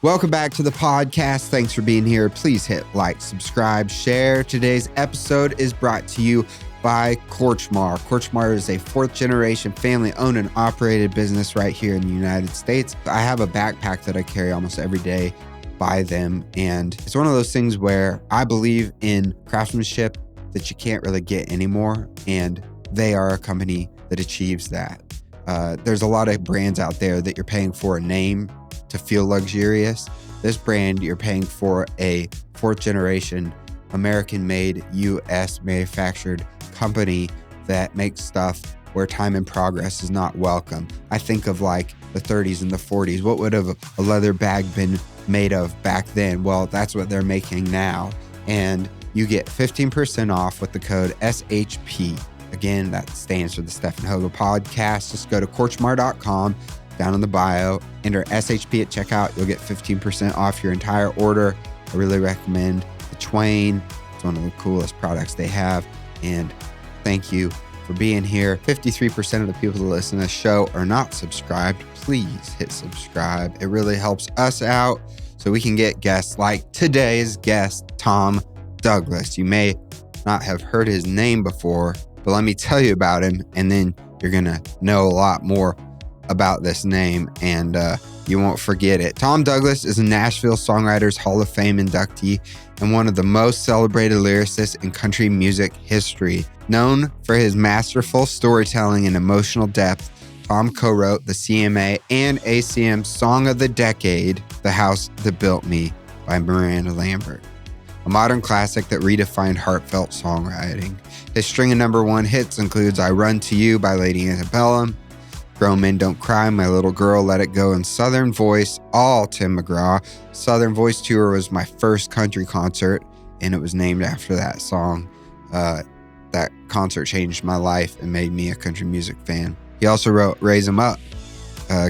Welcome back to the podcast. Thanks for being here. Please hit like, subscribe, share. Today's episode is brought to you by Korchmar. Korchmar is a fourth-generation family-owned and operated business right here in the United States. I have a backpack that I carry almost every day by them, and it's one of those things where I believe in craftsmanship that you can't really get anymore, and they are a company that achieves that. There's a lot of brands out there that you're paying for a name to feel luxurious. This brand, you're paying for a fourth-generation, American-made, U.S. manufactured company that makes stuff where time and progress is not welcome. I think of like the 30s and the 40s. What would have a leather bag been made of back then? Well, that's what they're making now. And you get 15% off with the code SHP. Again, that stands for the Stephan Hogan Podcast. Just go to Korchmar.com. Down in the bio, enter SHP at checkout. You'll get 15% off your entire order. I really recommend the Twain. It's one of the coolest products they have. And thank you for being here. 53% of the people that listen to this show are not subscribed. Please hit subscribe. It really helps us out so we can get guests like today's guest, Tom Douglas. You may not have heard his name before, but let me tell you about him, and then you're going to know a lot more about this name, and you won't forget it. Tom Douglas is a Nashville Songwriters Hall of Fame inductee and one of the most celebrated lyricists in country music history. Known for his masterful storytelling and emotional depth, Tom co-wrote the CMA and ACM Song of the Decade, The House That Built Me by Miranda Lambert, a modern classic that redefined heartfelt songwriting. His string of number one hits includes I Run to You by Lady Antebellum, Grown Men Don't Cry, My Little Girl, Let It Go, and Southern Voice, all Tim McGraw. Southern Voice Tour was my first country concert, and it was named after that song. That concert changed my life and made me a country music fan. He also wrote Raise 'Em Up,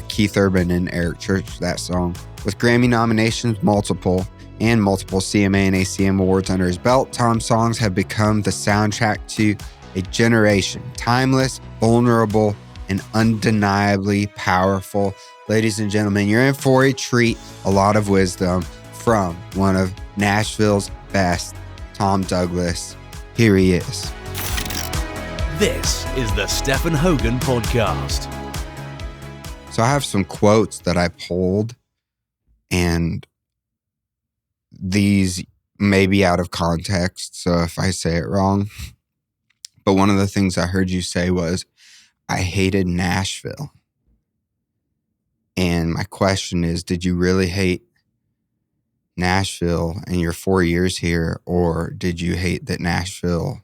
Keith Urban and Eric Church, that song. With Grammy nominations, multiple CMA and ACM awards under his belt, Tom's songs have become the soundtrack to a generation. Timeless, vulnerable, and undeniably powerful. Ladies and gentlemen, you're in for a treat. A lot of wisdom from one of Nashville's best, Tom Douglas. Here he is. This is the Stephan Hogan Podcast. So I have some quotes that I pulled, and these may be out of context, so if I say it wrong. But one of the things I heard you say was, I hated Nashville. And my question is, did you really hate Nashville in your 4 years here, or did you hate that Nashville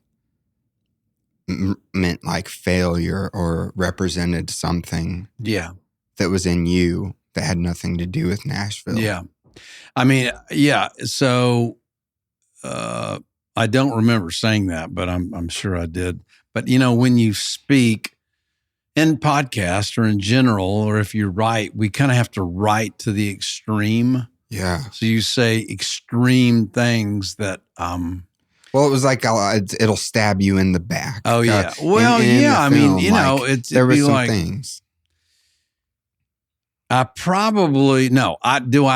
meant like failure or represented something that was in you that had nothing to do with Nashville? Yeah. I mean, yeah. So I don't remember saying that, but I'm sure I did. But, you know, when you speak in podcast or in general, or if you write, we kind of have to write to the extreme. Yeah. So you say extreme things that, well, it was like, it'll stab you in the back. Oh yeah. Well, yeah. I mean, you know, there were some like, things. I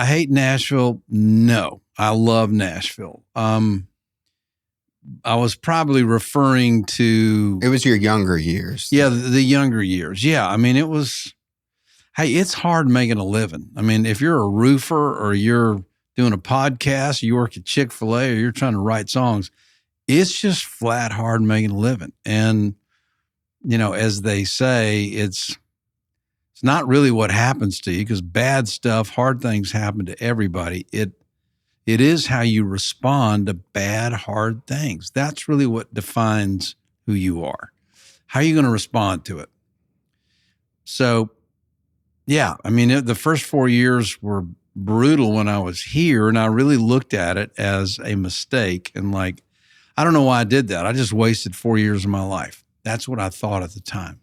hate Nashville? No, I love Nashville. I was probably referring to... It was your younger years. Yeah, the younger years. Yeah, I mean, it's hard making a living. I mean, if you're a roofer or you're doing a podcast, you work at Chick-fil-A, or you're trying to write songs, it's just flat hard making a living. And, you know, as they say, it's not really what happens to you, because bad stuff, hard things happen to everybody. It is how you respond to bad, hard things. That's really what defines who you are. How are you going to respond to it? So, yeah, I mean, the first 4 years were brutal when I was here, and I really looked at it as a mistake. And like, I don't know why I did that. I just wasted 4 years of my life. That's what I thought at the time.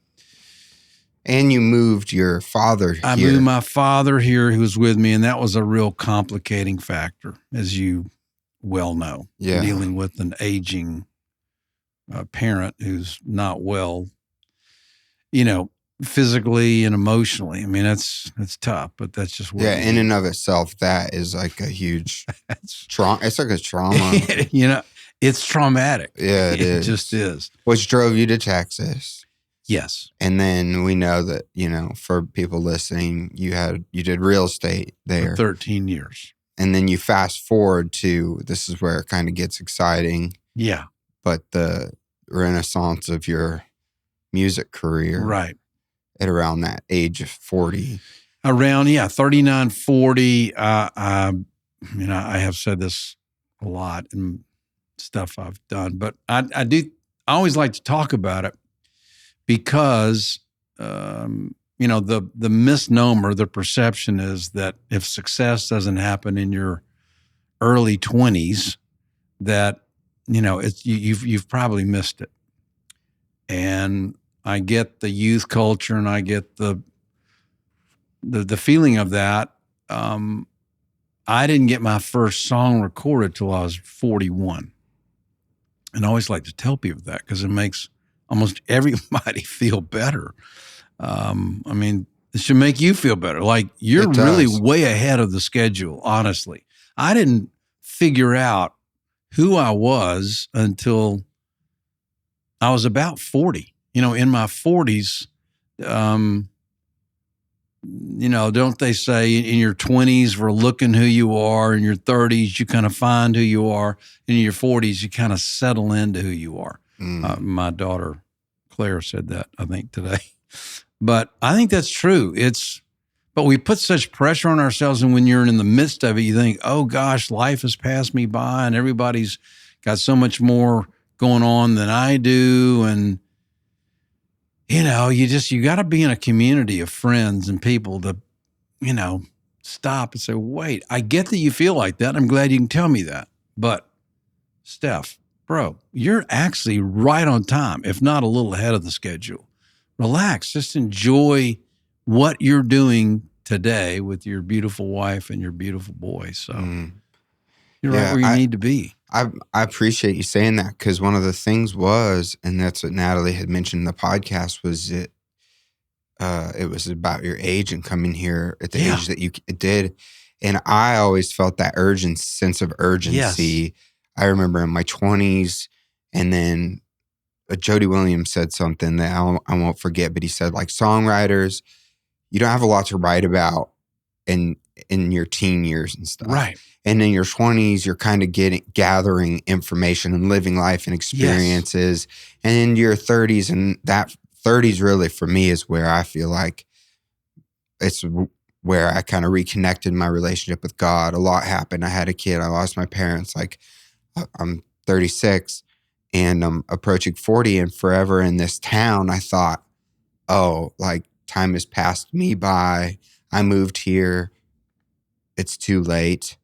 And you moved your father here. I moved my father here, who was with me, and that was a real complicating factor, as you well know. Yeah. Dealing with an aging parent who's not well. You know, physically and emotionally. I mean, that's tough, but that's just what Yeah, in and of itself, that is like a huge trauma. It's like a trauma. It's traumatic. Yeah, it just is. Which drove you to Texas. Yes. And then we know that, for people listening, you did real estate there. For 13 years. And then you fast forward to, this is where it kind of gets exciting. Yeah. But the renaissance of your music career. Right. At around that age of 40. Around, 39, 40. I have said this a lot in stuff I've done, but I always like to talk about it because, the misnomer, the perception is that if success doesn't happen in your early 20s, that, you've probably missed it. And I get the youth culture and I get the feeling of that. I didn't get my first song recorded till I was 41. And I always like to tell people that because it makes almost everybody feel better. It should make you feel better. Like you're really way ahead of the schedule, honestly. I didn't figure out who I was until I was about 40. In my 40s, don't they say in your 20s, we're looking who you are. In your 30s, you kind of find who you are. In your 40s, you kind of settle into who you are. My daughter, Claire, said that, I think, today. But I think that's true. But we put such pressure on ourselves, and when you're in the midst of it, you think, oh, gosh, life has passed me by, and everybody's got so much more going on than I do, and you got to be in a community of friends and people to, stop and say, wait, I get that you feel like that. I'm glad you can tell me that. But Steph, bro, you're actually right on time, if not a little ahead of the schedule. Relax, just enjoy what you're doing today with your beautiful wife and your beautiful boy. So you're right where you need to be. I appreciate you saying that because one of the things was, and that's what Natalie had mentioned in the podcast, was it was about your age and coming here at the age that you did. And I always felt that sense of urgency. Yes. I remember in my 20s, and then Jody Williams said something that I won't forget, but he said, like, songwriters, you don't have a lot to write about in your teen years and stuff. Right. And in your 20s, you're kind of gathering information and living life and experiences. Yes. And in your 30s, and that 30s really for me is where I feel like it's where I kind of reconnected my relationship with God. A lot happened. I had a kid. I lost my parents. Like, I'm 36 and I'm approaching 40, and forever in this town, I thought, oh, like time has passed me by. I moved here. It's too late.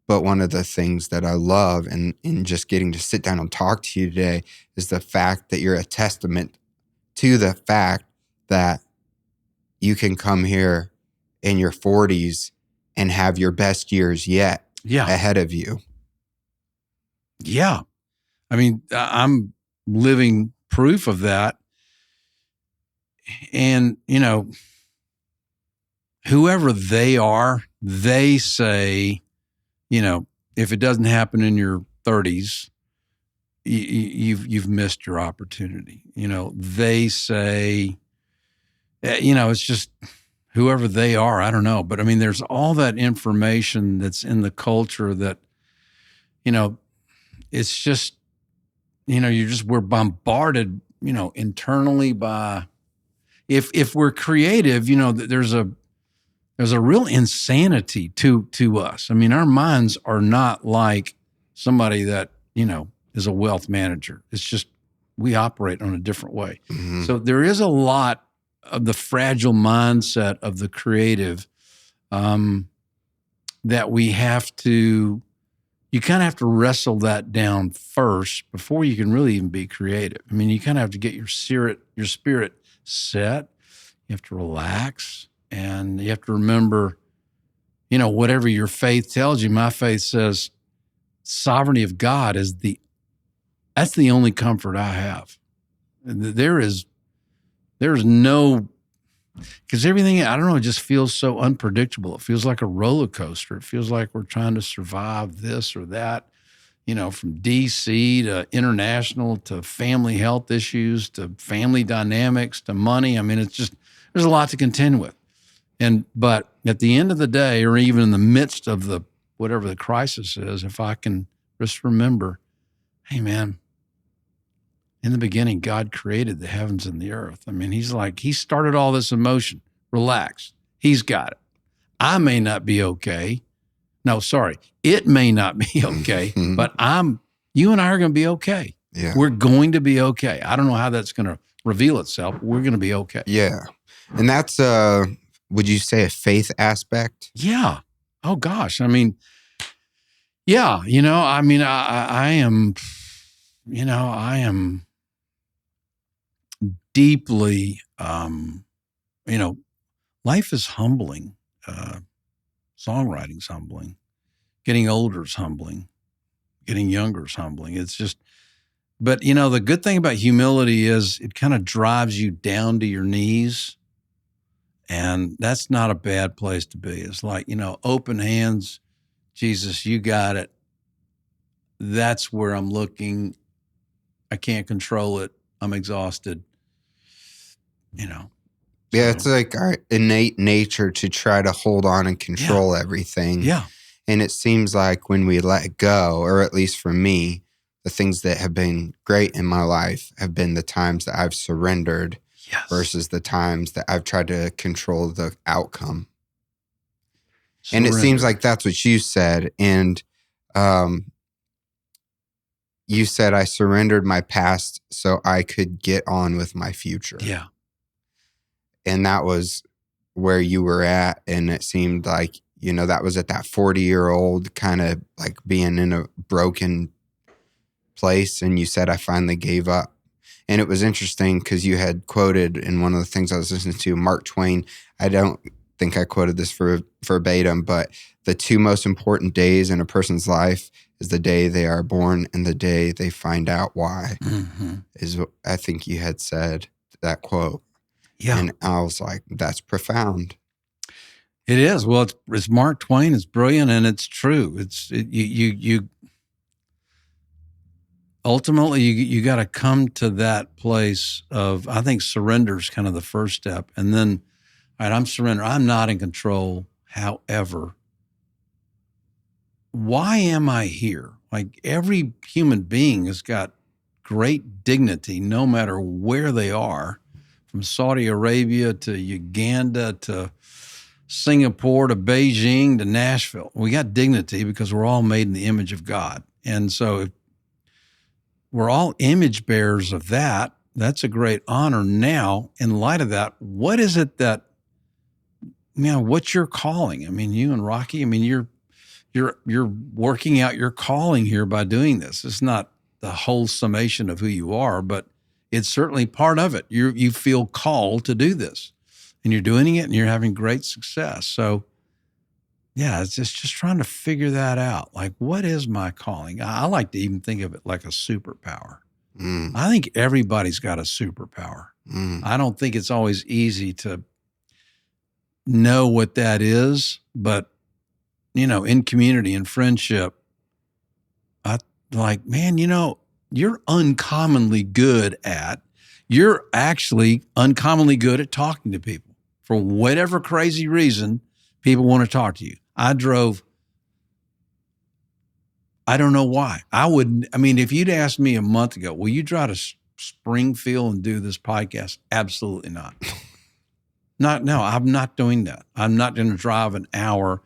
But one of the things that I love in just getting to sit down and talk to you today is the fact that you're a testament to the fact that you can come here in your 40s and have your best years yet ahead of you. Yeah. I mean, I'm living proof of that. And, whoever they are, they say, if it doesn't happen in your 30s, you've missed your opportunity. They say, it's just whoever they are. I don't know. But I mean, there's all that information that's in the culture that, it's just, we're bombarded, internally by, if we're creative, there's a real insanity to us. I mean, our minds are not like somebody that, is a wealth manager. It's just, we operate on a different way. Mm-hmm. So there is a lot of the fragile mindset of the creative that we have to, you kind of have to wrestle that down first before you can really even be creative. I mean, you kind of have to get your spirit set. You have to relax. And you have to remember, whatever your faith tells you. My faith says sovereignty of God that's the only comfort I have. There is no Because everything, I don't know, it just feels so unpredictable. It feels like a roller coaster. It feels like we're trying to survive this or that, from DC to international to family health issues to family dynamics to money. I mean, there's a lot to contend with. But at the end of the day, or even in the midst of whatever the crisis is, if I can just remember, hey man, in the beginning, God created the heavens and the earth. I mean, he started all this in motion. Relax. He's got it. I may not be okay. No, sorry. It may not be okay, but you and I are going to be okay. Yeah. We're going to be okay. I don't know how that's going to reveal itself. But we're going to be okay. Yeah. And that's, would you say, a faith aspect? Yeah. Oh gosh. I mean, yeah, I am deeply, life is humbling. Songwriting's humbling. Getting older is humbling. Getting younger is humbling. It's just, but the good thing about humility is it kind of drives you down to your knees. And that's not a bad place to be. It's like, open hands, Jesus, you got it. That's where I'm looking. I can't control it. I'm exhausted. Yeah, it's like our innate nature to try to hold on and control everything. Yeah. And it seems like when we let go, or at least for me, the things that have been great in my life have been the times that I've surrendered versus the times that I've tried to control the outcome. Surrender. And it seems like that's what you said. And you said, I surrendered my past so I could get on with my future. Yeah. And that was where you were at. And it seemed like, that was at that 40-year-old kind of like being in a broken place. And you said, I finally gave up. And it was interesting because you had quoted in one of the things I was listening to, Mark Twain. I don't think I quoted this verbatim, but the two most important days in a person's life is the day they are born and the day they find out why, is what I think you had said, that quote. Yeah. And I was like, that's profound. It is. Well, it's Mark Twain. It's brilliant and it's true. You ultimately you got to come to that place of, I think surrender is kind of the first step. And then, all right, I'm surrender. I'm not in control. However, why am I here? Like every human being has got great dignity, no matter where they are, from Saudi Arabia to Uganda to Singapore to Beijing to Nashville. We got dignity because we're all made in the image of God. And so if we're all image bearers of that, that's a great honor. Now, in light of that, what is it that, what's your calling? I mean, you and Rocky, you're working out your calling here by doing this. It's not the whole summation of who you are, but it's certainly part of it. You feel called to do this, and you're doing it, and you're having great success. So, yeah, it's just trying to figure that out. Like, what is my calling? I like to even think of it like a superpower. I think everybody's got a superpower. I don't think it's always easy to know what that is, but in community and friendship, I like, man, you're actually uncommonly good at talking to people. For whatever crazy reason, people want to talk to you. I don't know why. If you'd asked me a month ago, will you drive to Springfield and do this podcast? Absolutely not. No, I'm not doing that. I'm not going to drive an hour.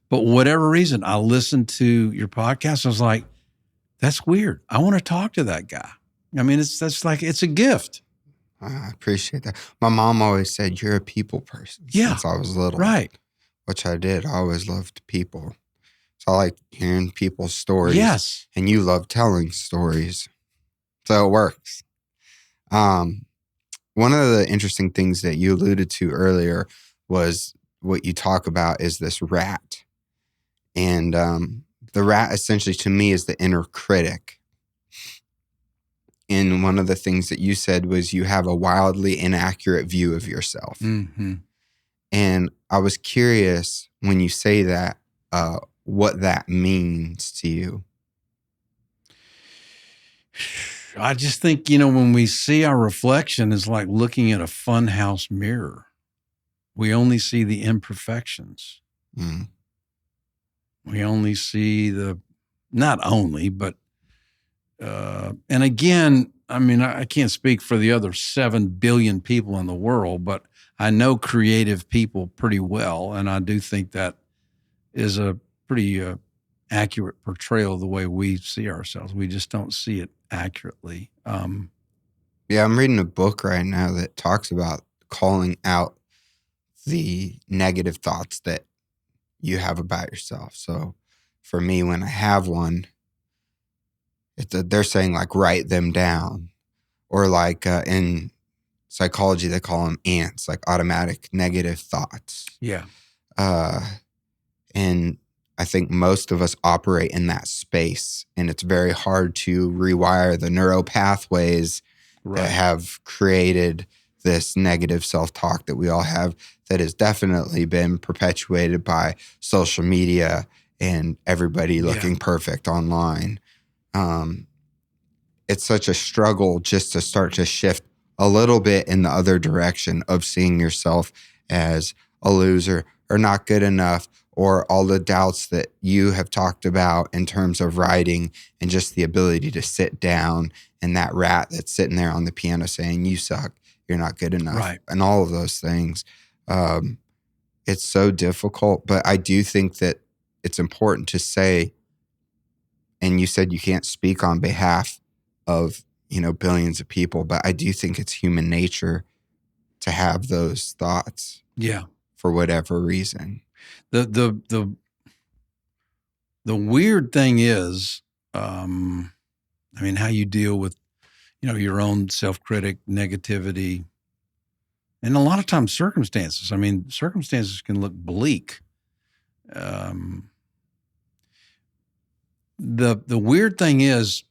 But whatever reason, I listened to your podcast. I was like, that's weird. I want to talk to that guy. It's a gift. I appreciate that. My mom always said, you're a people person since I was little. Right. Which I did. I always loved people. So I like hearing people's stories. Yes. And you love telling stories. So it works. One of the interesting things that you alluded to earlier was what you talk about is this rat. And the rat essentially to me is the inner critic. And one of the things that you said was you have a wildly inaccurate view of yourself. Mm-hmm. And I was curious when you say that, what that means to you. I just think, when we see our reflection, it's like looking at a funhouse mirror. We only see the imperfections. Mm. We only see not only, but, and again, I mean, I can't speak for the other 7 billion people in the world, but I know creative people pretty well. And I do think that is a pretty accurate portrayal of the way we see ourselves. We just don't see it accurately. Yeah, I'm reading a book right now that talks about calling out the negative thoughts that you have about yourself. So for me, when I have one, they're saying like write them down, or like in psychology they call them ants, like automatic negative thoughts. Yeah. And I think most of us operate in that space, and it's very hard to rewire the neural pathways that have created this negative self-talk that we all have, that has definitely been perpetuated by social media and everybody looking perfect online. It's such a struggle just to start to shift a little bit in the other direction of seeing yourself as a loser or not good enough, or all the doubts that you have talked about in terms of writing, and just the ability to sit down and that rat that's sitting there on the piano saying, you suck, you're not good enough, and all of those things. It's so difficult, but I do think that it's important to say, and you said you can't speak on behalf of, billions of people, but I do think it's human nature to have those thoughts. Yeah. For whatever reason. The weird thing is, how you deal with, your own self-critic, negativity, and a lot of times circumstances. I mean, circumstances can look bleak. The weird thing is,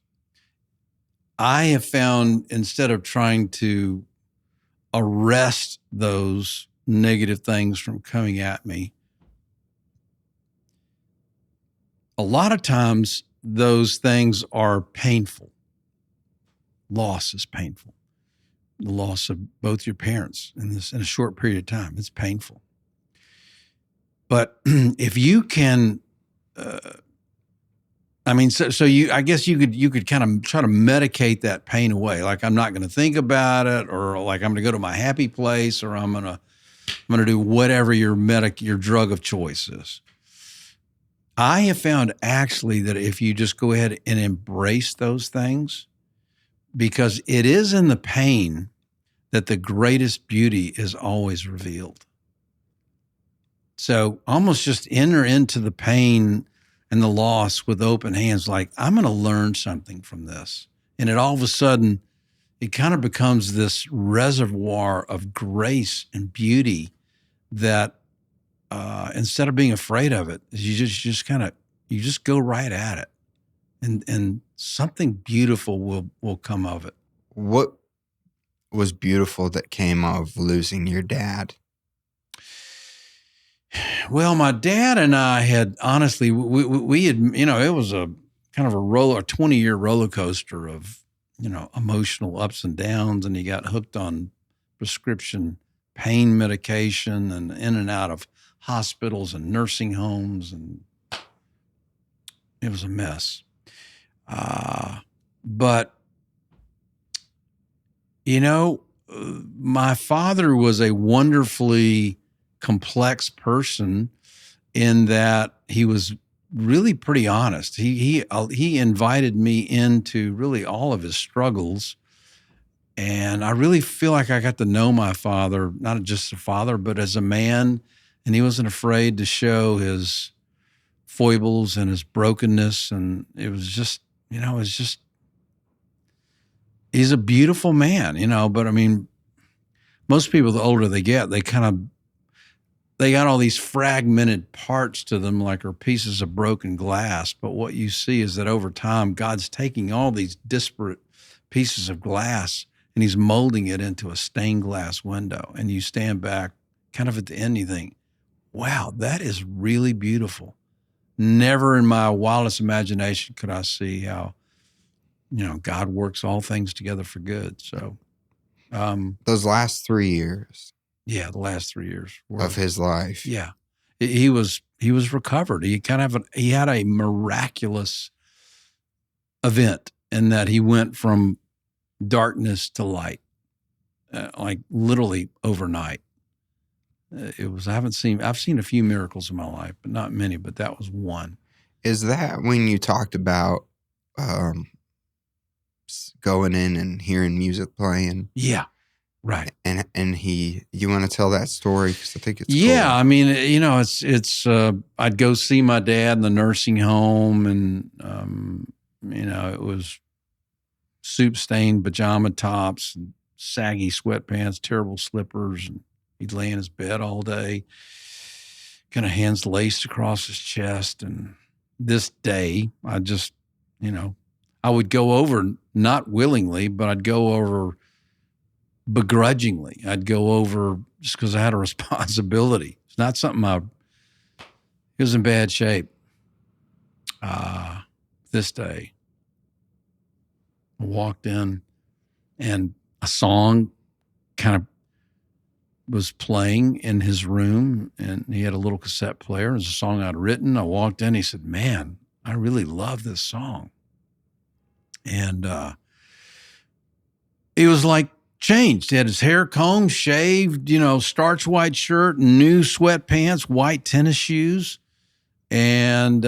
I have found, instead of trying to arrest those negative things from coming at me, a lot of times those things are painful. Loss is painful. The loss of both your parents in a short period of time, it's painful. But if you can, I guess you could kind of try to medicate that pain away. Like, I'm not going to think about it, or like I'm going to go to my happy place, or I'm going to do whatever your drug of choice is. I have found actually that if you just go ahead and embrace those things, because it is in the pain that the greatest beauty is always revealed. So almost just enter into the pain and the loss with open hands, like, I'm going to learn something from this. And it all of a sudden, it kind of becomes this reservoir of grace and beauty that instead of being afraid of it, you just go right at it, and something beautiful will come of it. What was beautiful that came of losing your dad? Well, my dad and I had, honestly, we had, it was a kind of a 20-year roller coaster of, emotional ups and downs, and he got hooked on prescription pain medication and in and out of hospitals and nursing homes, and it was a mess. But, my father was a wonderfully complex person in that he was really pretty honest. He invited me into really all of his struggles. And I really feel like I got to know my father, not just a father, but as a man. And he wasn't afraid to show his foibles and his brokenness. And it was just, he's a beautiful man, but I mean, most people, the older they get, they got all these fragmented parts to them, like are pieces of broken glass. But what you see is that over time, God's taking all these disparate pieces of glass, and he's molding it into a stained glass window. And you stand back kind of at the end and you think, wow, that is really beautiful. Never in my wildest imagination could I see how, God works all things together for good. So, those last 3 years. Yeah, the last 3 years of his life. Yeah, he was recovered. He had a miraculous event in that he went from darkness to light, like literally overnight. I've seen a few miracles in my life, but not many. But that was one. Is that when you talked about going in and hearing music playing? Yeah. Right. And you want to tell that story? Because I think it's cool. I mean, it's I'd go see my dad in the nursing home, and it was soup-stained pajama tops and saggy sweatpants, terrible slippers, and he'd lay in his bed all day, kind of hands laced across his chest. And this day, I just, I would go over, not willingly, but I'd go over begrudgingly. I'd go over just because I had a responsibility. It's not something he was in bad shape. This day, I walked in and a song kind of was playing in his room, and he had a little cassette player. It was a song I'd written. I walked in, he said, "Man, I really love this song." And he was like changed. He had his hair combed, shaved, starch white shirt, new sweatpants, white tennis shoes. And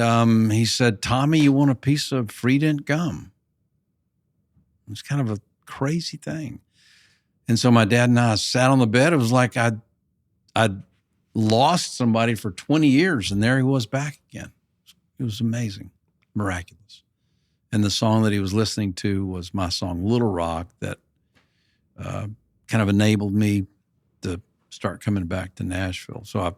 he said, "Tommy, you want a piece of Freedent gum?" It was kind of a crazy thing. And so my dad and I sat on the bed. It was like I'd lost somebody for 20 years, and there he was back again. It was amazing, miraculous. And the song that he was listening to was my song, Little Rock, that kind of enabled me to start coming back to Nashville. So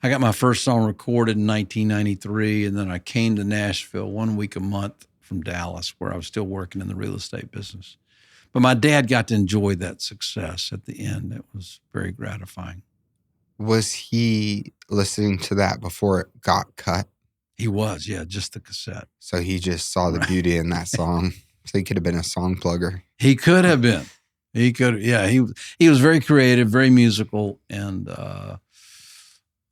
I got my first song recorded in 1993, and then I came to Nashville 1 week a month from Dallas, where I was still working in the real estate business. But my dad got to enjoy that success at the end. It was very gratifying. Was he listening to that before it got cut? He was, yeah, just the cassette. So he just saw the beauty in that song. So he could have been a song plugger. He could have been. He could, yeah. He was very creative, very musical, and a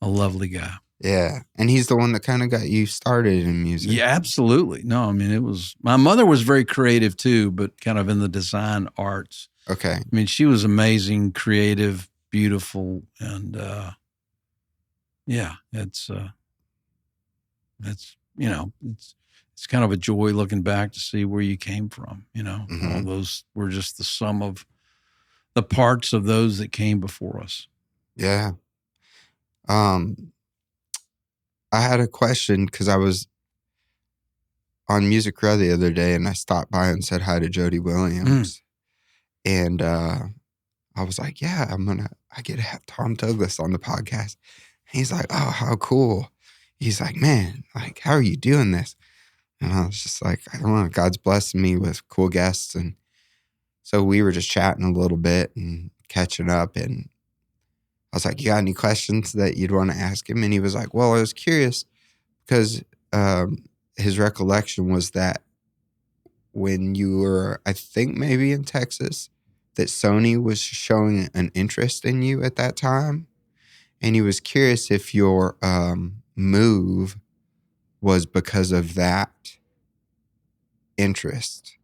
lovely guy. Yeah, and he's the one that kind of got you started in music. Yeah, absolutely. No, I mean, my mother was very creative too, but kind of in the design arts. Okay. I mean, she was amazing, creative, beautiful, and it's kind of a joy looking back to see where you came from. Mm-hmm. All those were just the sum of the parts of those that came before us. Yeah. I had a question because I was on Music Row the other day, and I stopped by and said hi to Jody Williams. And I was like, yeah, I get to have Tom Douglas on the podcast. And he's like, oh, how cool. He's like, man, like, how are you doing this? And I was just like, I don't know, God's blessing me with cool guests. And so we were just chatting a little bit and catching up, and I was like, you got any questions that you'd want to ask him? And he was like, well, I was curious because his recollection was that when you were, I think maybe in Texas, that Sony was showing an interest in you at that time. And he was curious if your move was because of that interest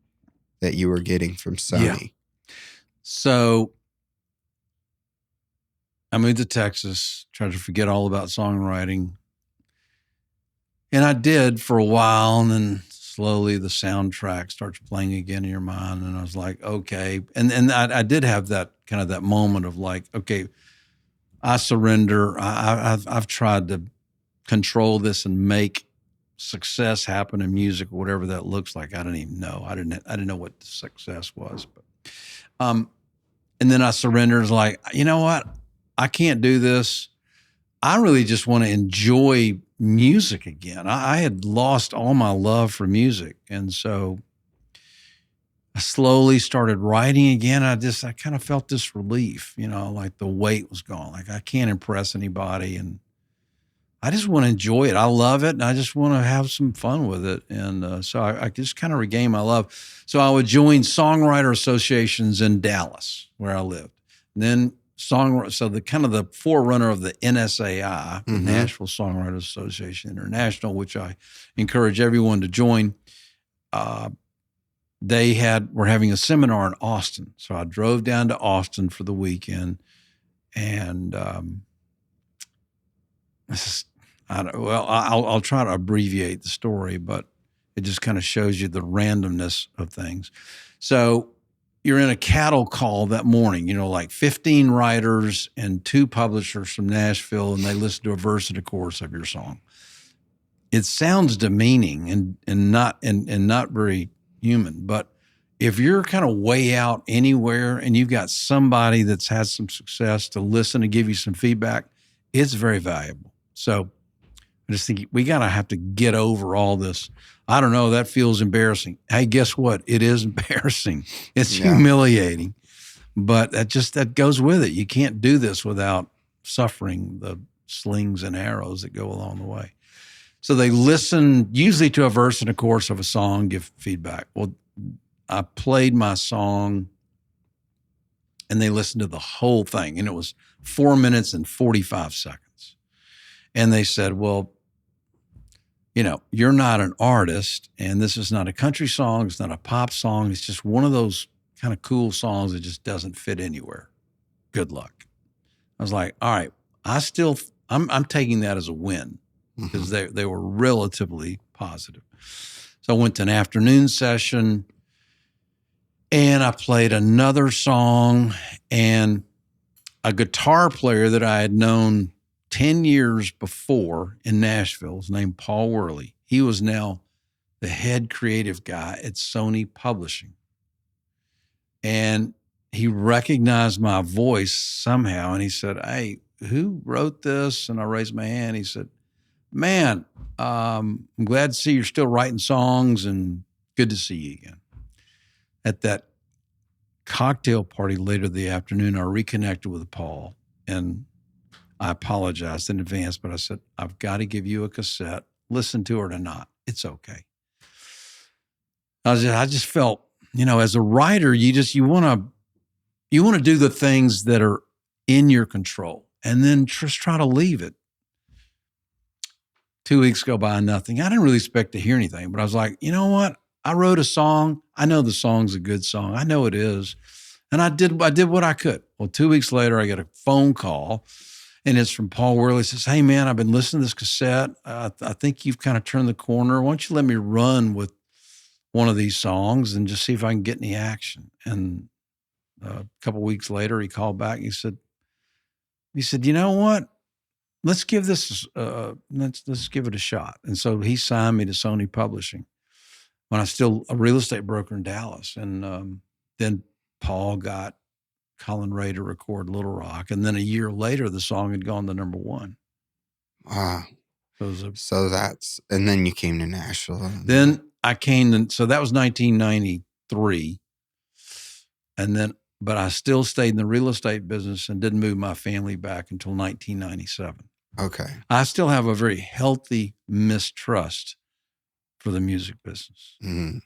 that you were getting from Sony. Yeah. So I moved to Texas, tried to forget all about songwriting. And I did for a while, and then slowly the soundtrack starts playing again in your mind. And I was like, okay. And I did have that kind of that moment of like, okay, I surrender. I've tried to control this and make success happen in music or whatever that looks like. I didn't even know. I didn't know what success was. But and then I surrendered. It's like, you know what? I can't do this. I really just want to enjoy music again. I had lost all my love for music. And so I slowly started writing again. I kind of felt this relief, like the weight was gone. Like I can't impress anybody, and I just want to enjoy it. I love it, and I just want to have some fun with it. And so I just kind of regained my love. So I would join songwriter associations in Dallas, where I lived. And then so the kind of the forerunner of the NSAI, the Nashville Songwriters Association International, which I encourage everyone to join. Were having a seminar in Austin. So I drove down to Austin for the weekend, and I'll try to abbreviate the story, but it just kind of shows you the randomness of things. So you're in a cattle call that morning, like 15 writers and 2 publishers from Nashville, and they listen to a verse and a chorus of your song. It sounds demeaning and not very human, but if you're kind of way out anywhere and you've got somebody that's had some success to listen and give you some feedback, it's very valuable. So I just think we have to get over all this. I don't know, that feels embarrassing. Hey, guess what? It is embarrassing. It's humiliating, but that goes with it. You can't do this without suffering the slings and arrows that go along the way. So they listen usually to a verse and a chorus of a song, give feedback. Well, I played my song and they listened to the whole thing, and it was 4 minutes and 45 seconds. And they said, well, you're not an artist, and this is not a country song. It's not a pop song. It's just one of those kind of cool songs that just doesn't fit anywhere. Good luck. I was like, all right, I'm taking that as a win, because they were relatively positive. So I went to an afternoon session, and I played another song, and a guitar player that I had known 10 years before in Nashville was named Paul Worley. He was now the head creative guy at Sony Publishing. And he recognized my voice somehow, and he said, hey, who wrote this? And I raised my hand. He said, man, I'm glad to see you're still writing songs, and good to see you again. At that cocktail party later the afternoon, I reconnected with Paul, and I apologized in advance, but I said, I've got to give you a cassette. Listen to it or not. It's okay. I just felt, as a writer, you want to do the things that are in your control, and then just try to leave it. 2 weeks go by, nothing. I didn't really expect to hear anything, but I was like, you know what? I wrote a song. I know the song's a good song. I know it is. And I did what I could. Well, 2 weeks later, I get a phone call, and it's from Paul Worley. He says, hey, man, I've been listening to this cassette. I think you've kind of turned the corner. Why don't you let me run with one of these songs and just see if I can get any action? And a couple of weeks later, he called back. And he said, you know what? Let's give this, let's give it a shot. And so he signed me to Sony Publishing when I was still a real estate broker in Dallas. And then Paul got Colin Ray to record Little Rock. And then a year later, the song had gone to number 1. Wow. And then you came to Nashville. Then I came, so that was 1993. But I still stayed in the real estate business and didn't move my family back until 1997. Okay. I still have a very healthy mistrust for the music business. Mm-hmm.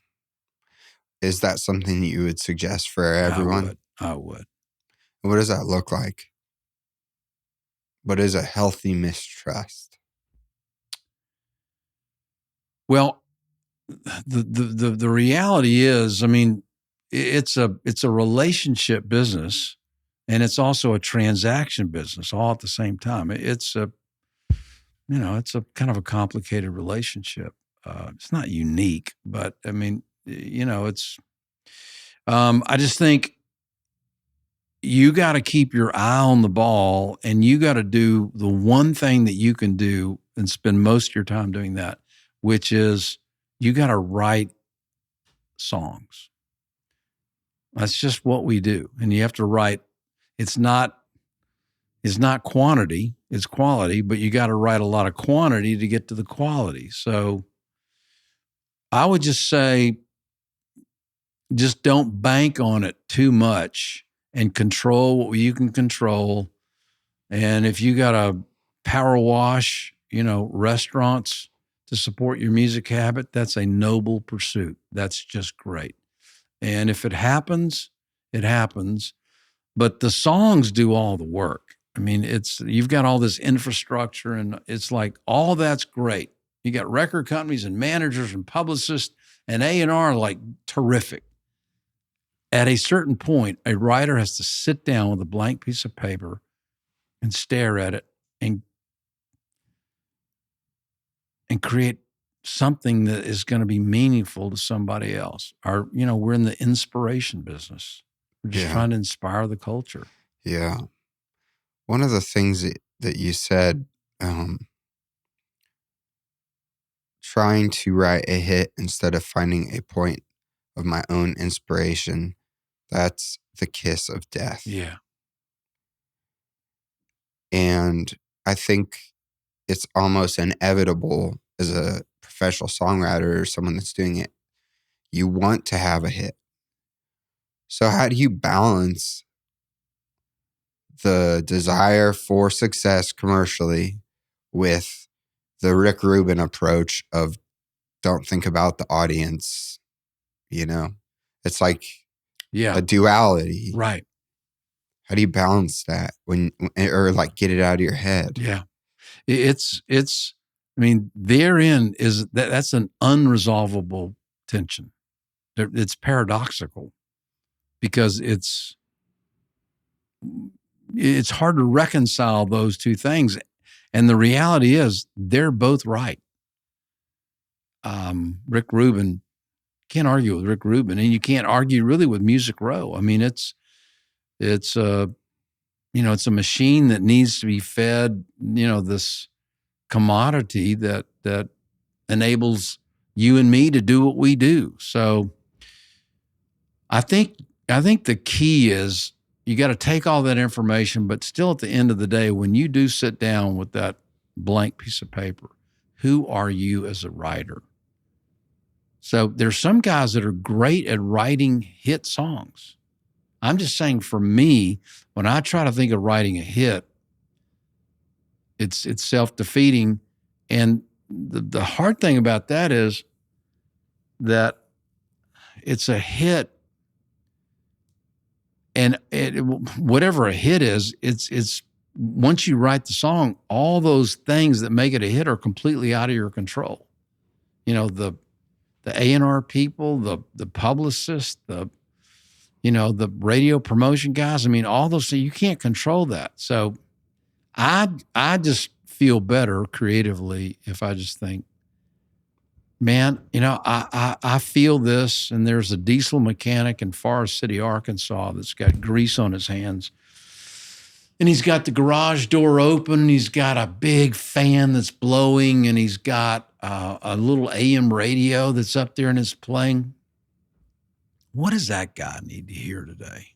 Is that something that you would suggest for everyone? I would. What does that look like? What is a healthy mistrust? Well, the reality is, it's a relationship business, and it's also a transaction business all at the same time. It's a kind of a complicated relationship. It's not unique, but it's, I just think you got to keep your eye on the ball, and you got to do the one thing that you can do and spend most of your time doing that, which is you got to write songs. That's just what we do. And you have to write. It's not quantity, it's quality, but you got to write a lot of quantity to get to the quality. So I would just say, just don't bank on it too much and control what you can control. And if you got to power wash, restaurants to support your music habit, that's a noble pursuit. That's just great. And if it happens, it happens. But the songs do all the work. I mean, you've got all this infrastructure, and it's like all that's great. You got record companies and managers and publicists and A&R, like terrific. At a certain point, a writer has to sit down with a blank piece of paper and stare at it and create something that is going to be meaningful to somebody else. We're in the inspiration business. We're just trying to inspire the culture. Yeah. One of the things that you said, trying to write a hit instead of finding a point of my own inspiration, that's the kiss of death. Yeah. And I think it's almost inevitable as a professional songwriter or someone that's doing it. You want to have a hit. So how do you balance the desire for success commercially with the Rick Rubin approach of don't think about the audience? It's like a duality. Right. How do you balance that or like get it out of your head? Yeah. Therein is that's an unresolvable tension. It's paradoxical because it's hard to reconcile those two things. And the reality is they're both right. Rick Rubin, can't argue with Rick Rubin, and you can't argue really with Music Row. I mean, it's a machine that needs to be fed, this commodity that enables you and me to do what we do. So I think the key is you got to take all that information, but still at the end of the day, when you do sit down with that blank piece of paper, who are you as a writer? So there's some guys that are great at writing hit songs. I'm just saying for me, when I try to think of writing a hit, it's self-defeating. And the hard thing about that is that it's a hit. And whatever a hit is, it's once you write the song, all those things that make it a hit are completely out of your control. The A&R people, the publicists, the radio promotion guys. I mean, all those things, you can't control that. So I just feel better creatively if I just think, man, I feel this, and there's a diesel mechanic in Forest City, Arkansas that's got grease on his hands. And he's got the garage door open. He's got a big fan that's blowing, and he's got a little AM radio that's up there and it's playing. What does that guy need to hear today?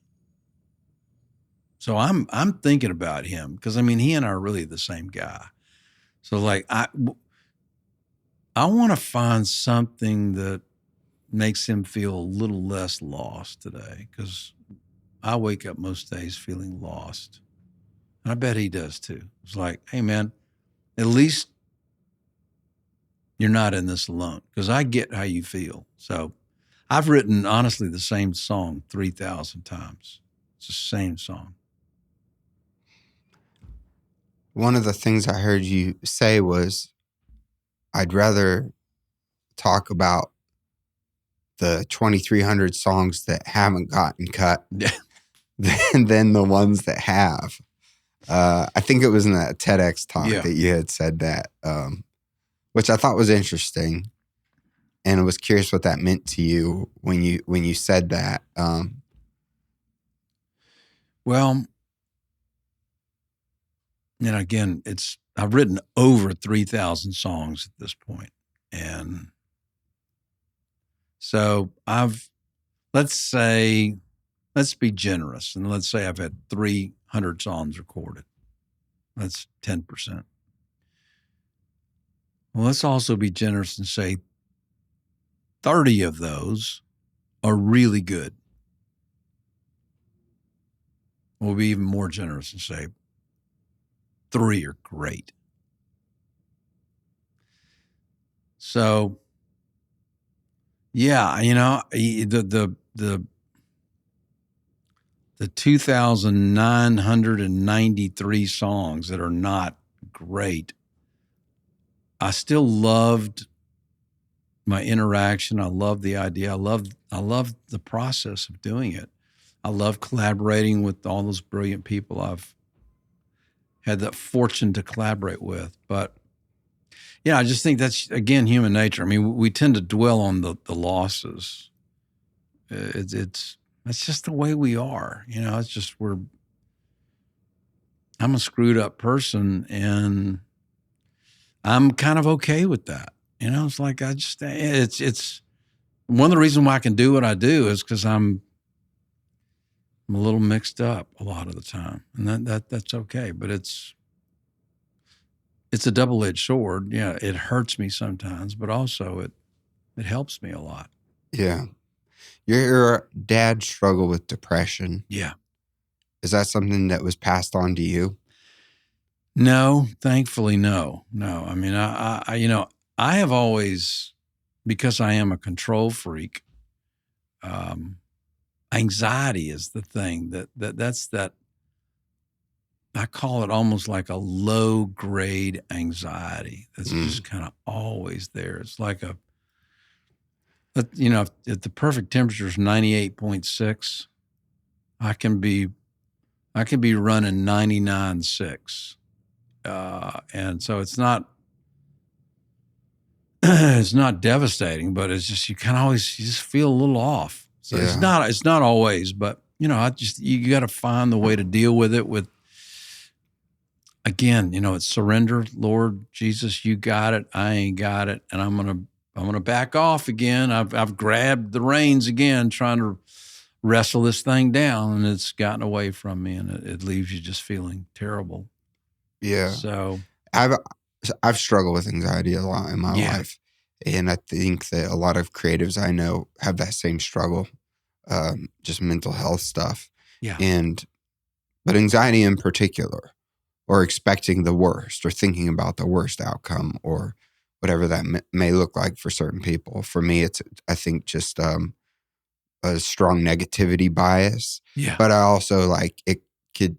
So I'm thinking about him because, he and I are really the same guy. So like I want to find something that makes him feel a little less lost today, because I wake up most days feeling lost. And I bet he does too. It's like, hey man, at least you're not in this alone, because I get how you feel. So I've written, honestly, the same song 3,000 times. It's the same song. One of the things I heard you say was, I'd rather talk about the 2,300 songs that haven't gotten cut than the ones that have. I think it was in that TEDx talk that you had said that, which I thought was interesting. And I was curious what that meant to you when you said that. Well, and again, I've written over 3,000 songs at this point. And so let's be generous. And let's say I've had 300 songs recorded. That's 10%. Well, let's also be generous and say 30 of those are really good. We'll be even more generous and say 3 are great. So, yeah, the 2,993 songs that are not great, I still loved my interaction. I love the idea. I love the process of doing it. I love collaborating with all those brilliant people I've had the fortune to collaborate with. But yeah, I just think that's, again, human nature. I mean, we tend to dwell on the losses. That's just the way we are. It's just I'm a screwed up person, and I'm kind of okay with that. It's like it's one of the reasons why I can do what I do is because I'm a little mixed up a lot of the time, and that's okay. But it's a double-edged sword. Yeah, it hurts me sometimes, but also it helps me a lot. Yeah. Your dad struggled with depression. Yeah. Is that something that was passed on to you? No, thankfully, no. I mean, I have always, because I am a control freak, anxiety is the thing that's I call it almost like a low grade anxiety. That's just kind of always there. It's like if the perfect temperature is 98.6, I can be running 99.6. And so it's not devastating, but it's just, you just feel a little off. So it's not always, but you got to find the way to deal with it again, it's surrender. Lord Jesus, you got it. I ain't got it. And I'm going to back off again. I've grabbed the reins again, trying to wrestle this thing down, and it's gotten away from me, and it leaves you just feeling terrible. Yeah. So I've struggled with anxiety a lot in my life. And I think that a lot of creatives I know have that same struggle, just mental health stuff. Yeah. But anxiety in particular, or expecting the worst, or thinking about the worst outcome, or whatever that may look like for certain people. For me, it's, I think, just a strong negativity bias. Yeah. But I also it could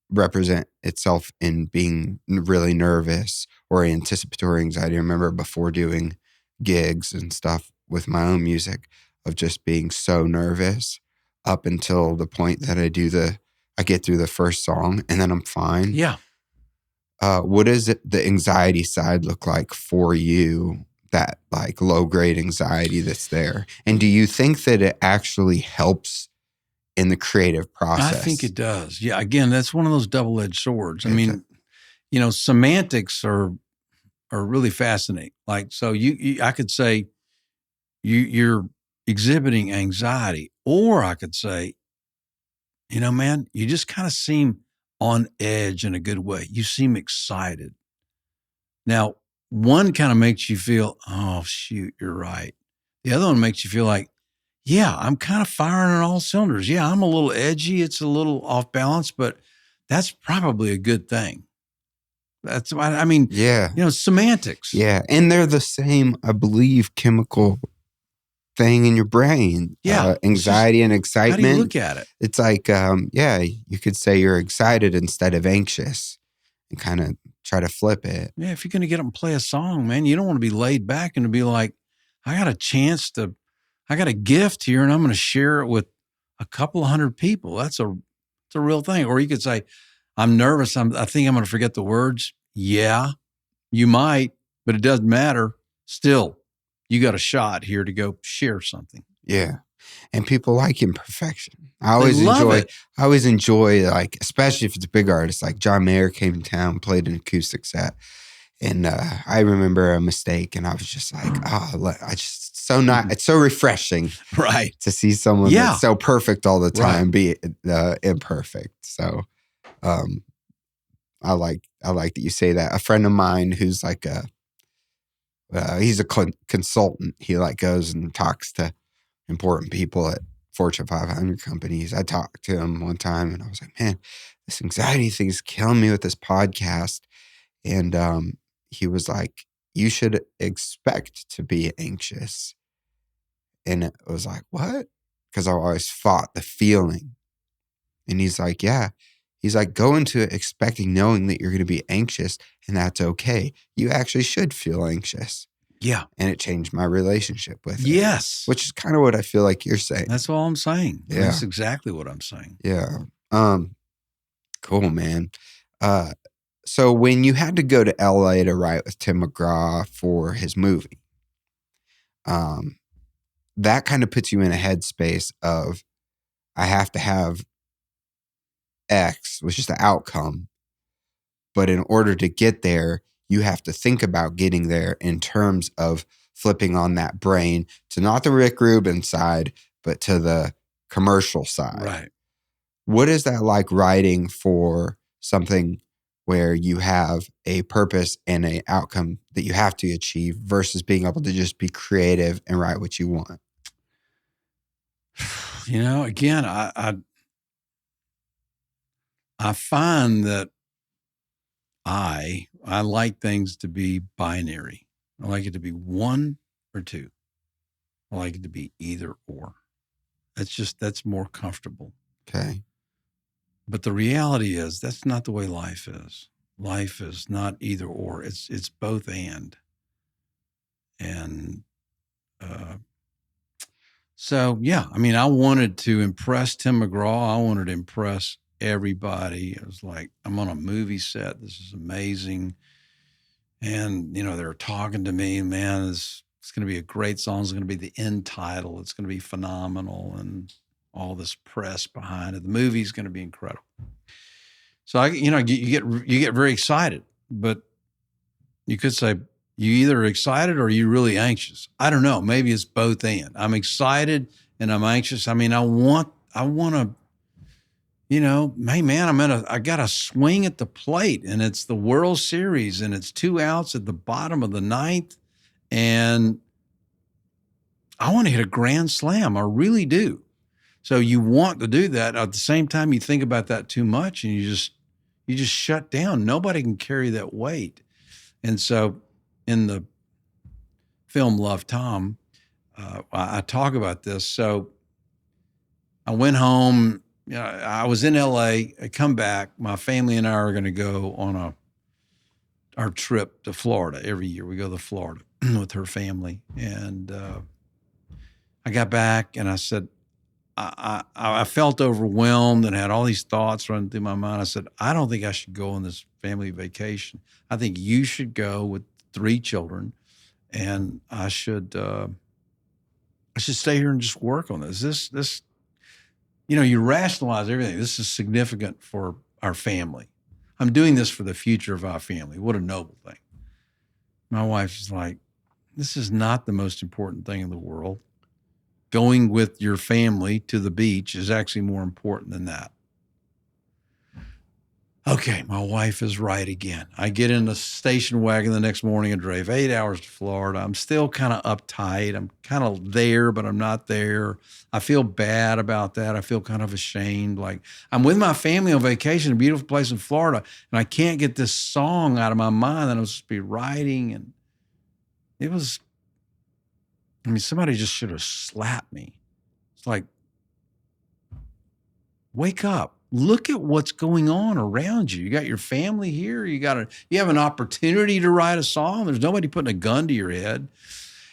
represent itself in being really nervous or anticipatory anxiety. I remember before doing gigs and stuff with my own music, of just being so nervous up until the point that I get through the first song, and then I'm fine. Yeah. What does the anxiety side look like for you, that low grade anxiety that's there? And do you think that it actually helps in the creative process? I think it does. Yeah. Again, that's one of those double-edged swords. I mean, semantics are really fascinating. So I could say you're exhibiting anxiety, or I could say, man, you just kind of seem on edge in a good way. You seem excited. Now, one kind of makes you feel, oh, shoot, you're right. The other one makes you feel like, yeah, I'm kind of firing on all cylinders. Yeah, I'm a little edgy. It's a little off balance, but that's probably a good thing. That's, I mean, semantics. Yeah. And they're the same, I believe, chemical thing in your brain. Yeah. Anxiety and excitement. How do you look at it? It's like, you could say you're excited instead of anxious, and kind of try to flip it. Yeah. If you're going to get up and play a song, man, you don't want to be laid back and to be like, I got a gift here, and I'm going to share it with a couple of hundred people. It's a real thing. Or you could say, I'm nervous. I think I'm going to forget the words. Yeah, you might, but it doesn't matter. Still, you got a shot here to go share something. Yeah. And people like imperfection. I always enjoy, especially if it's a big artist, like John Mayer came to town, played an acoustic set. And I remember a mistake, and I was just like, it's so refreshing, right, to see someone that's so perfect all the time be imperfect. So I like that you say that. A friend of mine who's he's a consultant. He goes and talks to important people at Fortune 500 companies. I talked to him one time and I was like, man, this anxiety thing is killing me with this podcast. And he was like, you should expect to be anxious. And it was like, what? Because I always fought the feeling. And he's like, yeah. He's like, go into it expecting, knowing that you're going to be anxious, and that's okay. You actually should feel anxious. Yeah. And it changed my relationship with it. Yes. Which is kind of what I feel like you're saying. That's all I'm saying. Yeah. That's exactly what I'm saying. Yeah. Cool, man. So when you had to go to LA to write with Tim McGraw for his movie, that kind of puts you in a headspace of, I have to have X, which is the outcome. But in order to get there, you have to think about getting there in terms of flipping on that brain to not the Rick Rubin side, but to the commercial side. Right. What is that like writing for something where you have a purpose and an outcome that you have to achieve versus being able to just be creative and write what you want? You know, again, I find that I like things to be binary. I like it to be one or two. I like it to be either or. That's more comfortable. Okay. But the reality is that's not the way life is. Life is not either or. It's both and. And so, yeah, I mean, I wanted to impress Tim McGraw. I wanted to impress everybody. It was like, I'm on a movie set. This is amazing. And, you know, they're talking to me, man, it's going to be a great song. It's going to be the end title. It's going to be phenomenal. And all this press behind it. The movie's going to be incredible. So you get very excited, but you could say you either excited or you really anxious. I don't know. Maybe it's both and. I'm excited and I'm anxious. I mean, I want to, you know, hey man, I got a swing at the plate and it's the World Series and it's 2 outs at the bottom of the ninth. And I want to hit a grand slam. I really do. So you want to do that. At the same time, you think about that too much and you just shut down. Nobody can carry that weight. And so in the film Love, Tom, I talk about this. So I went home. You know, I was in LA. I come back. My family and I are going to go on our trip to Florida. Every year we go to Florida with her family. And I got back and I said, I felt overwhelmed and had all these thoughts running through my mind. I said, I don't think I should go on this family vacation. I think you should go with 3 children, and I should stay here and just work on this. This, you know, you rationalize everything. This is significant for our family. I'm doing this for the future of our family. What a noble thing. My wife is like, this is not the most important thing in the world. Going with your family to the beach is actually more important than that. Okay, my wife is right again. I get in the station wagon the next morning and drive 8 hours to Florida. I'm still kind of uptight. I'm kind of there, but I'm not there. I feel bad about that. I feel kind of ashamed. Like I'm with my family on vacation, a beautiful place in Florida, and I can't get this song out of my mind that I'm supposed to be writing. And it was, I mean, somebody just should have slapped me. It's like, wake up. Look at what's going on around you. You got your family here. You have an opportunity to write a song. There's nobody putting a gun to your head.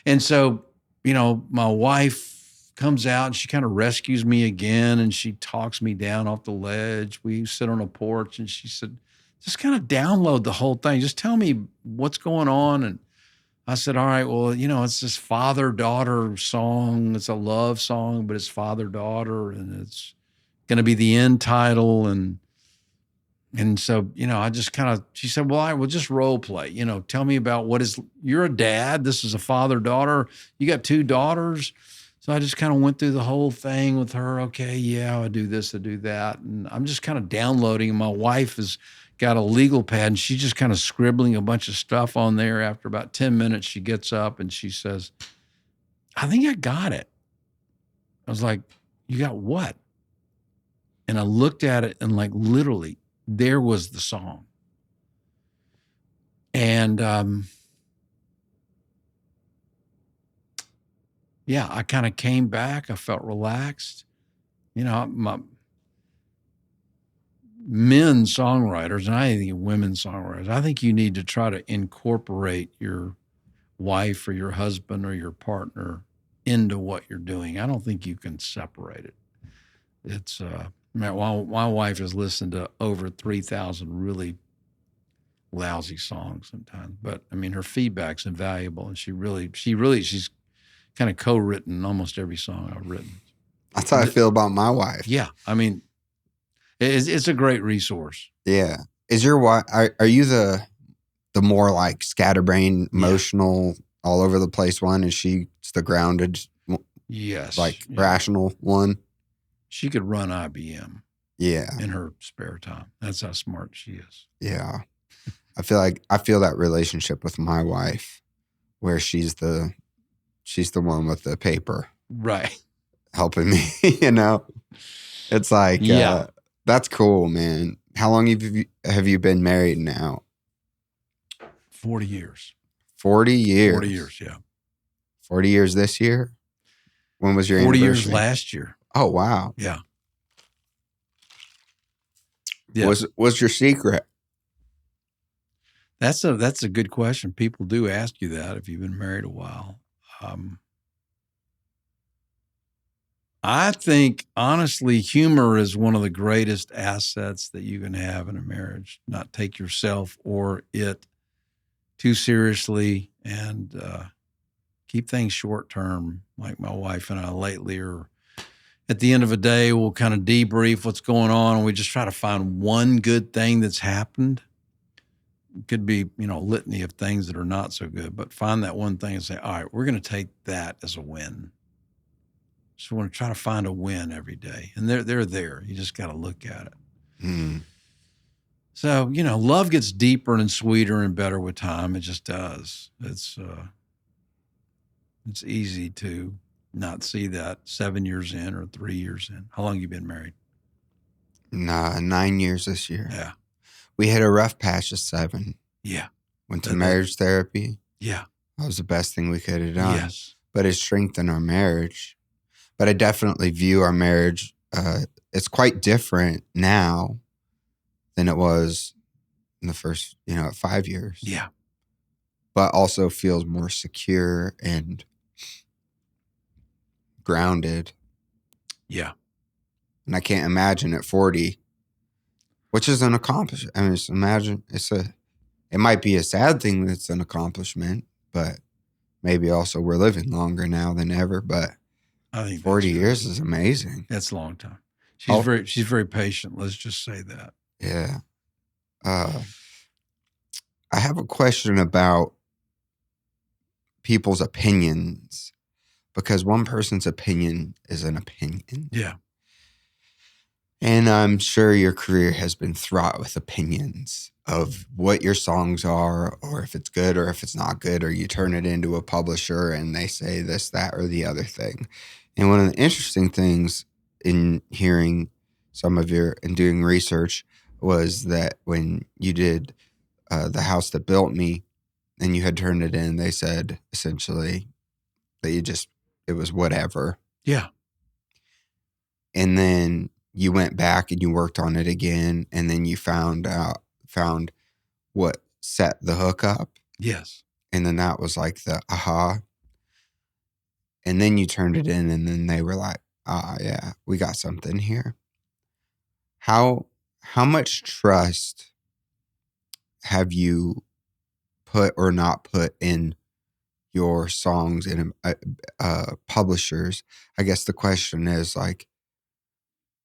And so, you know, my wife comes out and she kind of rescues me again and she talks me down off the ledge. We sit on a porch and she said, just kind of download the whole thing. Just tell me what's going on. And I said, all right, well, you know, it's this father-daughter song. It's a love song, but it's father-daughter, and it's going to be the end title. And so, you know, I just kind of, she said, well, all right, we'll just role play. You know, tell me about you're a dad. This is a father-daughter. You got 2 daughters. So I just kind of went through the whole thing with her. Okay, yeah, I do this, I do that. And I'm just kind of downloading. And my wife has got a legal pad and she's just kind of scribbling a bunch of stuff on there. After about 10 minutes, she gets up and she says, I think I got it. I was like, you got what? And I looked at it and like literally there was the song. And yeah, I kind of came back. I felt relaxed. You know, my men songwriters, and I think women songwriters, I think you need to try to incorporate your wife or your husband or your partner into what you're doing. I don't think you can separate it. It's my wife has listened to over 3,000 really lousy songs sometimes, but I mean, her feedback's invaluable, and she's kind of co-written almost every song I've written. That's how I feel about my wife. Yeah, I mean, it's a great resource. Yeah, is your wife? Are you the more like scatterbrained, emotional, all over the place one? Is she the grounded? Yes, rational one. She could run IBM. Yeah, in her spare time. That's how smart she is. Yeah, I feel that relationship with my wife, where she's the one with the paper, right, helping me. You know, it's like, yeah, that's cool, man. How long have you been married now? 40 years. 40 years. 40 years, yeah. 40 years this year? When was your 40 anniversary? years last year. Oh, wow. Yeah. What's your secret? That's a good question. People do ask you that if you've been married a while. I think, honestly, humor is one of the greatest assets that you can have in a marriage. Not take yourself or it too seriously, and keep things short term, like my wife and I lately are. At the end of a day, we'll kind of debrief what's going on, and we just try to find one good thing that's happened. It could be, a litany of things that are not so good, but find that one thing and say, all right, we're going to take that as a win. So we want to try to find a win every day. And they're there. You just got to look at it. Mm. So, love gets deeper and sweeter and better with time. It just does. It's easy to not see that 7 years in or 3 years in. How long you been married? 9 years this year. Yeah. We hit a rough patch of 7. Yeah. Went to marriage therapy. Yeah. That was the best thing we could have done. Yes. But it strengthened our marriage. But I definitely view our marriage, it's quite different now than it was in the first, at 5 years. Yeah. But also feels more secure and grounded. Yeah. And I can't imagine at 40, which is an accomplishment. I mean, just imagine it might be a sad thing that's an accomplishment, but maybe also we're living longer now than ever. But I think 40 years is amazing. That's a long time. She's very patient. Let's just say that. Yeah. I have a question about people's opinions, because one person's opinion is an opinion. Yeah. And I'm sure your career has been fraught with opinions of what your songs are, or if it's good or if it's not good, or you turn it into a publisher and they say this, that, or the other thing. And one of the interesting things in hearing some of and doing research was that when you did The House That Built Me and you had turned it in, they said essentially that it was whatever. Yeah. And then you went back and you worked on it again, and then you found what set the hook up. Yes. And then that was like the aha. And then you turned it in, and then they were like, yeah, we got something here. How much trust have you put or not put in your songs and publishers? I guess the question is, like,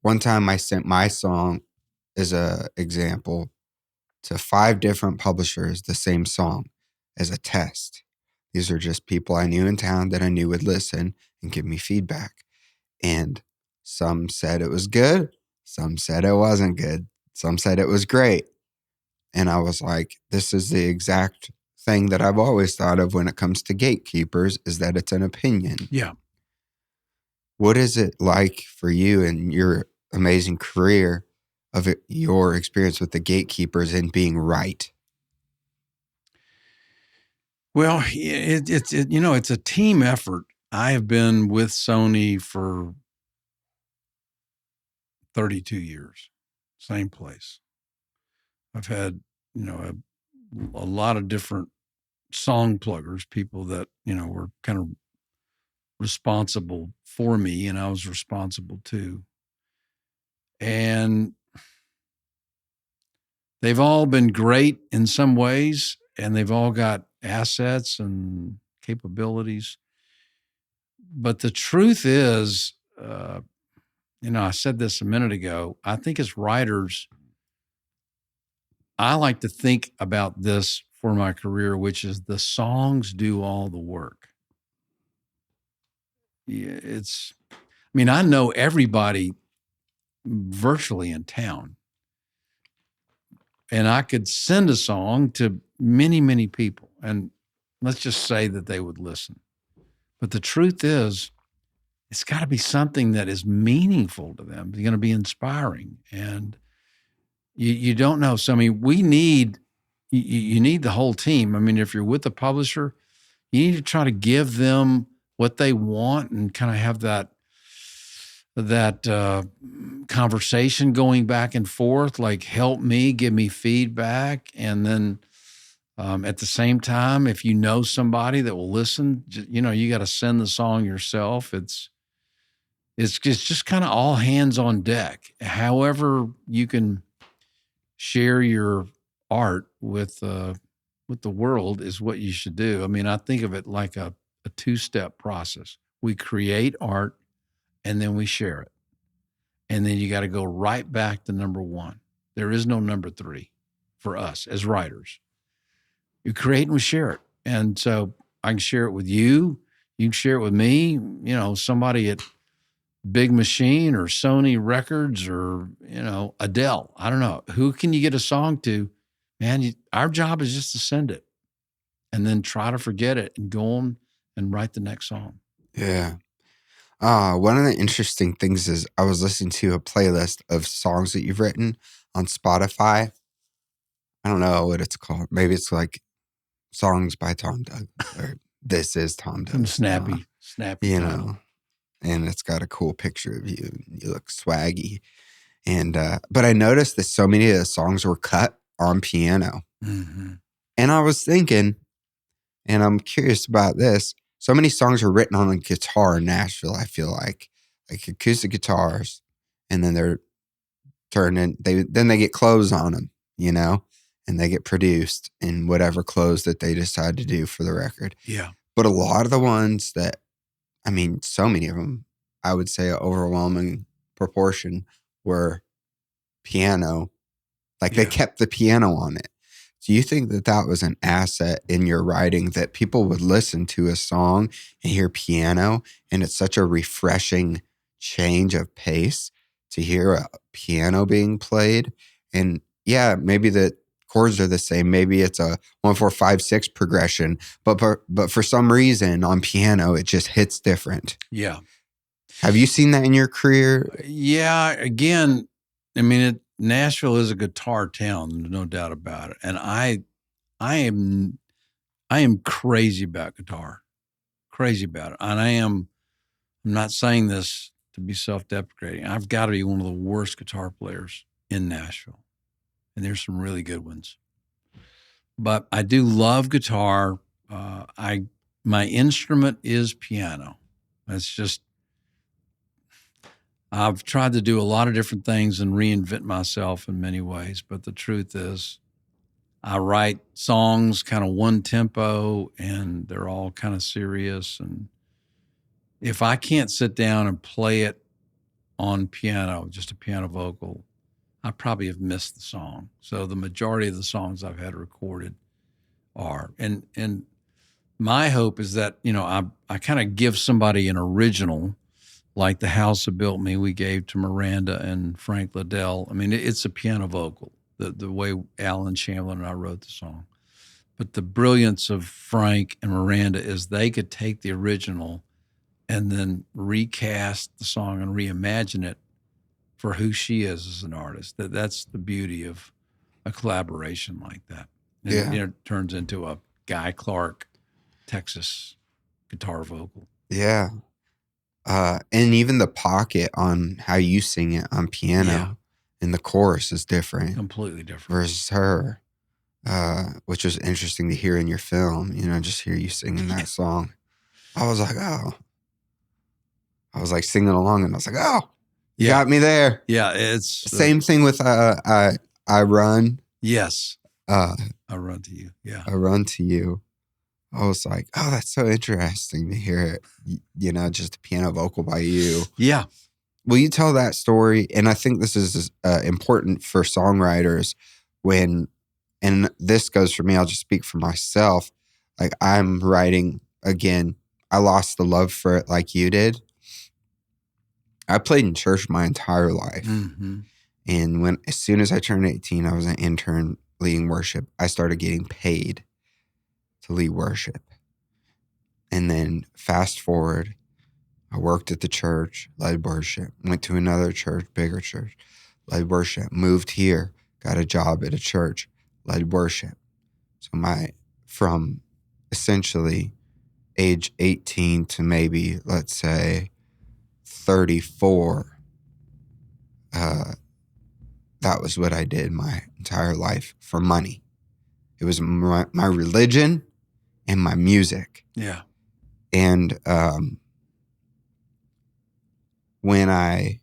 one time I sent my song as a example to 5 different publishers, the same song, as a test. These are just people I knew in town that I knew would listen and give me feedback. And some said it was good. Some said it wasn't good. Some said it was great. And I was like, this is the exact thing that I've always thought of when it comes to gatekeepers, is that it's an opinion. Yeah. What is it like for you and your amazing career of your experience with the gatekeepers and being right? Well, it's a team effort. I have been with Sony for 32 years, same place. I've had, a lot of different song pluggers, people that, were kind of responsible for me, and I was responsible too. And they've all been great in some ways, and they've all got assets and capabilities. But the truth is, I said this a minute ago, I think as writers, I like to think about this for my career, which is the songs do all the work. Yeah, I know everybody virtually in town, and I could send a song to many, many people, and let's just say that they would listen. But the truth is, it's got to be something that is meaningful to them. It's going to be inspiring, and you don't know. So, we need you need the whole team. If you're with a publisher, you need to try to give them what they want and kind of have that conversation going back and forth, like help me, give me feedback. And then at the same time, if you know somebody that will listen, you got to send the song yourself. It's just kind of all hands on deck. However you can share your art with the world is what you should do. I think of it like a two-step process. We create art and then we share it. And then you got to go right back to number one. There is no number three for us as writers. You create and we share it. And so I can share it with you. You can share it with me, somebody at Big Machine or Sony Records or, Adele. I don't know. Who can you get a song to? Man, our job is just to send it and then try to forget it and go on and write the next song. Yeah. One of the interesting things is I was listening to a playlist of songs that you've written on Spotify. I don't know what it's called. Maybe it's like Songs by Tom Doug or This is Tom Doug. Some snappy, and it's got a cool picture of you. You look swaggy. And, but I noticed that so many of the songs were cut on piano. Mm-hmm. And I was thinking, and I'm curious about this, so many songs are written on a guitar in Nashville, I feel like acoustic guitars, and then they're turned in, then they get clothes on them, and they get produced in whatever clothes that they decide to do for the record. Yeah. But a lot of the ones that, so many of them, I would say an overwhelming proportion were piano. They kept the piano on it. Do you think that was an asset in your writing, that people would listen to a song and hear piano, and it's such a refreshing change of pace to hear a piano being played? And yeah, maybe the chords are the same. Maybe it's a 1, 4, 5, 6 progression, but for some reason on piano, it just hits different. Yeah. Have you seen that in your career? Yeah. Again, Nashville is a guitar town, no doubt about it. And I am crazy about guitar, crazy about it. And I'm not saying this to be self-deprecating. I've got to be one of the worst guitar players in Nashville. And there's some really good ones. But I do love guitar. My instrument is piano. It's just, I've tried to do a lot of different things and reinvent myself in many ways. But the truth is, I write songs kind of one tempo, and they're all kind of serious. And if I can't sit down and play it on piano, just a piano vocal, I probably have missed the song. So the majority of the songs I've had recorded are. And my hope is that, I kind of give somebody an original, like The House That Built Me we gave to Miranda and Frank Liddell. It's a piano vocal, the way Alan Chamberlain and I wrote the song. But the brilliance of Frank and Miranda is they could take the original and then recast the song and reimagine it for who she is as an artist. That's the beauty of a collaboration like that. And it turns into a Guy Clark, Texas guitar vocal. Yeah. And even the pocket on how you sing it on piano and the chorus is different. Completely different. Versus her, which was interesting to hear in your film, just hear you singing that song. I was like, oh. I was like singing along and I was like, oh, you got me there. Yeah, it's... Same thing with I Run. Yes. I Run to You. Yeah. I Run to You. I was like, oh, that's so interesting to hear it, just a piano vocal by you. Yeah. Will you tell that story? And I think this is important for songwriters and this goes for me, I'll just speak for myself. Like I'm writing, again, I lost the love for it like you did. I played in church my entire life. Mm-hmm. And as soon as I turned 18, I was an intern leading worship. I started getting paid to lead worship. And then fast forward, I worked at the church, led worship, went to another church, bigger church, led worship, moved here, got a job at a church, led worship. So from essentially age 18 to maybe, let's say, 34, that was what I did my entire life for money. It was my religion and my music. Yeah. And when I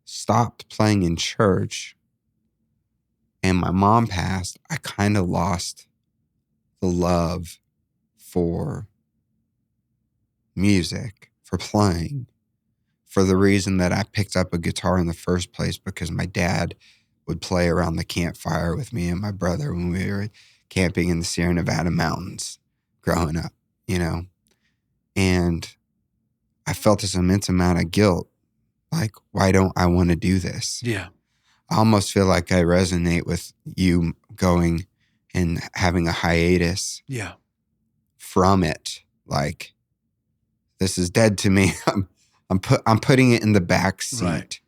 stopped playing in church and my mom passed, I kind of lost the love for music, for playing, for the reason that I picked up a guitar in the first place because my dad would play around the campfire with me and my brother when we were camping in the Sierra Nevada mountains growing up, And I felt this immense amount of guilt. Like, why don't I want to do this? Yeah. I almost feel like I resonate with you going and having a hiatus from it. Like, this is dead to me. I'm putting it in the back seat. Right.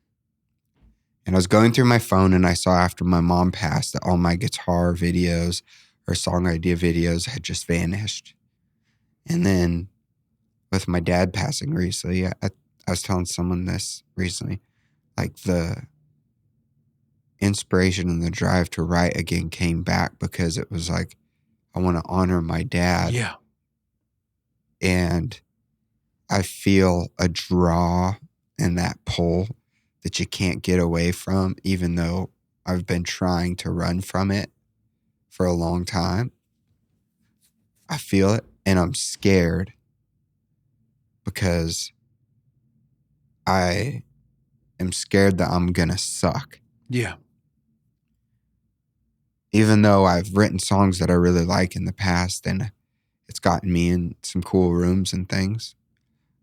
And I was going through my phone and I saw after my mom passed that all my guitar videos or song idea videos had just vanished. And then with my dad passing recently, I was telling someone this recently, like the inspiration and the drive to write again came back because it was like, I want to honor my dad. Yeah. And I feel a draw and that pull that you can't get away from, even though I've been trying to run from it for a long time. I feel it and I'm scared because I am scared that I'm going to suck. Yeah. Even though I've written songs that I really like in the past and it's gotten me in some cool rooms and things,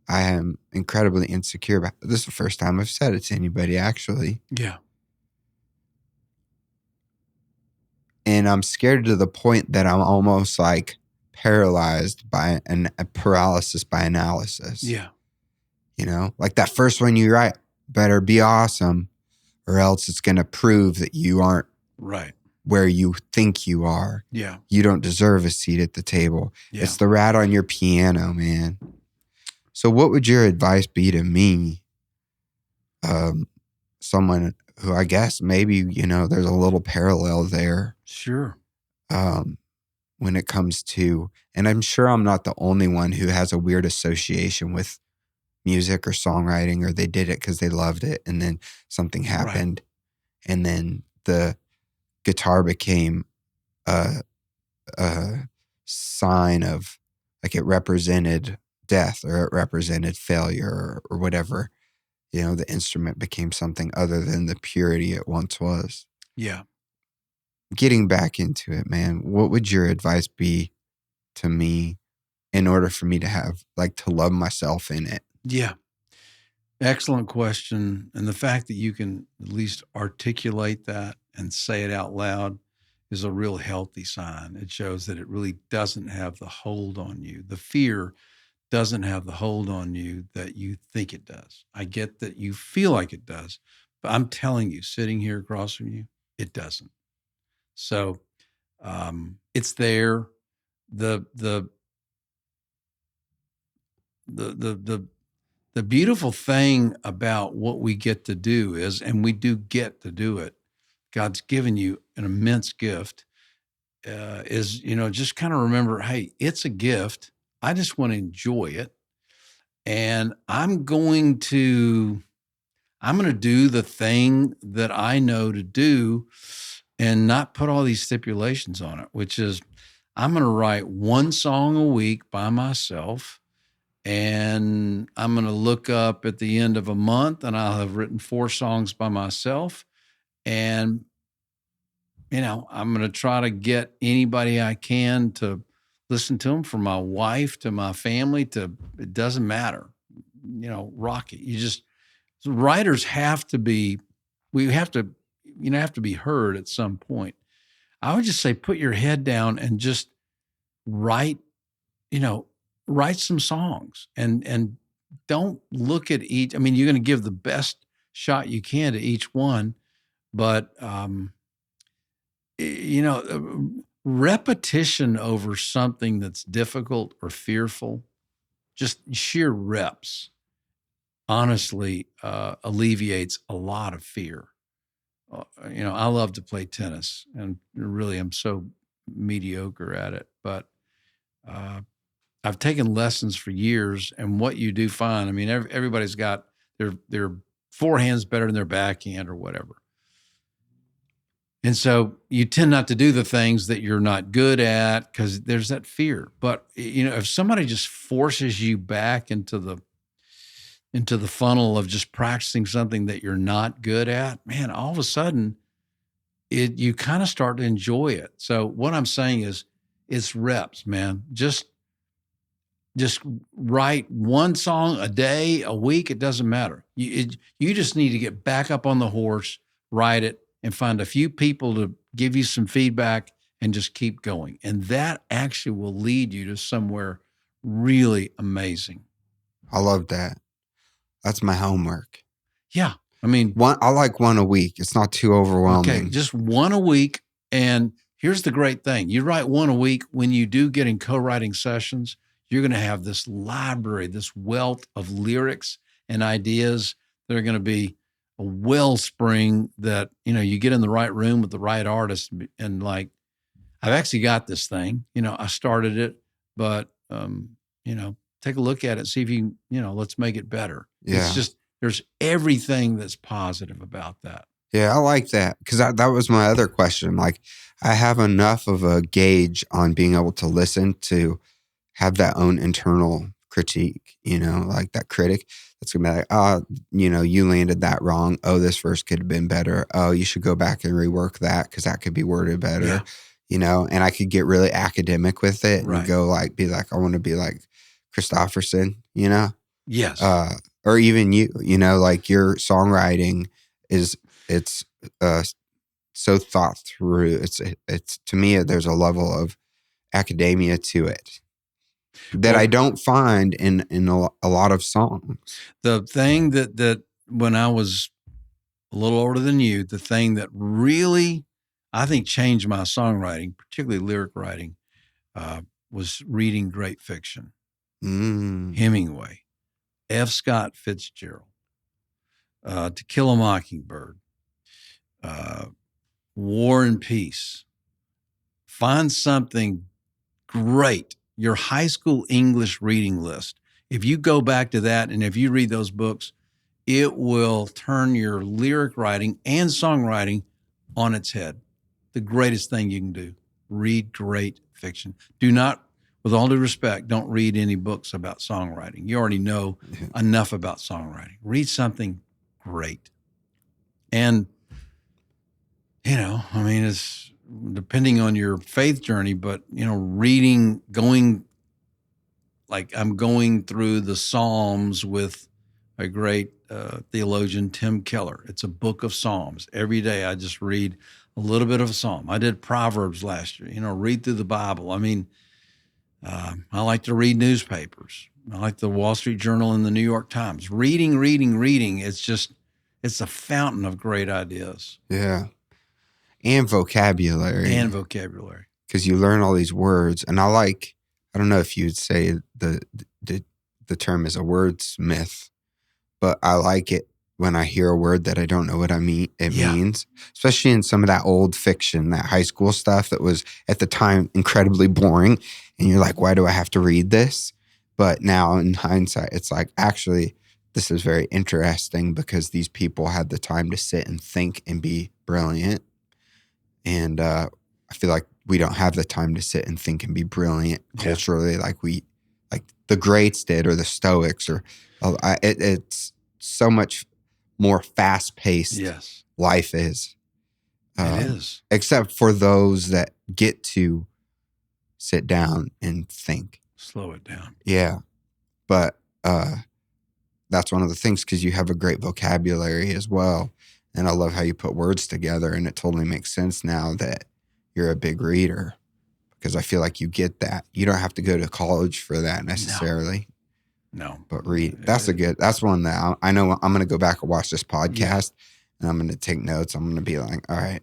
I am incredibly insecure about it. This is the first time I've said it to anybody, actually. Yeah. And I'm scared to the point that I'm almost like paralyzed by a paralysis by analysis. Yeah. Like that first one you write better be awesome or else it's going to prove that you aren't right where you think you are. Yeah. You don't deserve a seat at the table. Yeah. It's the rat on your piano, man. So what would your advice be to me? Someone who I guess maybe, there's a little parallel there. Sure. When it comes to, and I'm sure I'm not the only one who has a weird association with music or songwriting, or they did it because they loved it and then something happened. Right. And then the guitar became a sign of, like, it represented death or it represented failure or whatever. The instrument became something other than the purity it once was. Yeah. Getting back into it, man, what would your advice be to me in order for me to have, to love myself in it? Yeah. Excellent question. And the fact that you can at least articulate that and say it out loud is a real healthy sign. It shows that it really doesn't have the hold on you. The fear doesn't have the hold on you that you think it does. I get that you feel like it does, but I'm telling you, sitting here across from you, it doesn't. So it's there. The beautiful thing about what we get to do is, and we do get to do it, God's given you an immense gift, is, just kind of remember, hey, it's a gift. I just want to enjoy it. And I'm going to do the thing that I know to do and not put all these stipulations on it, which is I'm going to write one song a week by myself. And I'm going to look up at the end of a month and I'll have written 4 songs by myself. And, I'm going to try to get anybody I can to listen to them, from my wife to my family to, it doesn't matter, rock it. Writers have to be heard at some point. I would just say, put your head down and just write some songs and don't look at each. I mean, you're going to give the best shot you can to each one, but, repetition over something that's difficult or fearful, just sheer reps, honestly, alleviates a lot of fear. I love to play tennis, and really I'm so mediocre at it, but I've taken lessons for years, and what you do find, I mean, everybody's got their forehand's better than their backhand or whatever. And so you tend not to do the things that you're not good at because there's that fear. But, if somebody just forces you back into the funnel of just practicing something that you're not good at, man, all of a sudden you kind of start to enjoy it. So what I'm saying is, it's reps, man. Just write one song a day, a week. It doesn't matter. You just need to get back up on the horse, write it, and find a few people to give you some feedback and just keep going. And that actually will lead you to somewhere really amazing. I love that. That's my homework. Yeah. I mean, I like one a week. It's not too overwhelming. Okay, just one a week. And here's the great thing. You write one a week. When you do get in co-writing sessions, you're going to have this library, this wealth of lyrics and ideas that are going to be a wellspring that, you get in the right room with the right artist and like, I've actually got this thing, I started it, but, take a look at it, see if you, let's make it better. Yeah. It's just, there's everything that's positive about that. Yeah, I like that, because that was my other question. Like, I have enough of a gauge on being able to listen to have that own internal critique, like that critic that's going to be like, oh, you landed that wrong. Oh, this verse could have been better. Oh, you should go back and rework that because that could be worded better, and I could get really academic with it and go be like, I want to be like Christofferson, Yes. Or even like your songwriting it's so thought through. It's to me, there's a level of academia to it that I don't find in a lot of songs. The thing that when I was a little older than you, the thing that really, I think, changed my songwriting, particularly lyric writing, was reading great fiction. Hemingway, F. Scott Fitzgerald, To Kill a Mockingbird, War and Peace. Find something great. Your high school English reading list. If you go back to that and if you read those books, it will turn your lyric writing and songwriting on its head. The greatest thing you can do. Read great fiction. Do not, with all due respect, don't read any books about songwriting. You already know enough about songwriting. Read something great. And, it's depending on your faith journey, but, reading, I'm going through the Psalms with a great theologian, Tim Keller. It's a book of Psalms. Every day I just read a little bit of a Psalm. I did Proverbs last year, read through the Bible. I mean, I like to read newspapers. I like the Wall Street Journal and the New York Times. Reading. It's a fountain of great ideas. Yeah. And vocabulary. Because you learn all these words. And I don't know if you'd say the term is a wordsmith, but I like it when I hear a word that I don't know what it means, especially in some of that old fiction, that high school stuff that was at the time incredibly boring. And you're like, why do I have to read this? But now in hindsight, it's like, actually, this is very interesting because these people had the time to sit and think and be brilliant. And I feel like we don't have the time to sit and think and be brilliant culturally like the greats did, or the Stoics, or it's so much more fast-paced. Yes. Life is. It is. Except for those that get to sit down and think. Slow it down. Yeah. But that's one of the things, because you have a great vocabulary as well. And I love how you put words together, and it totally makes sense now that you're a big reader, because I feel like you get that. You don't have to go to college for that necessarily. No. But read. That's one that I know I'm going to go back and watch this podcast, and I'm going to take notes. I'm going to be like, all right,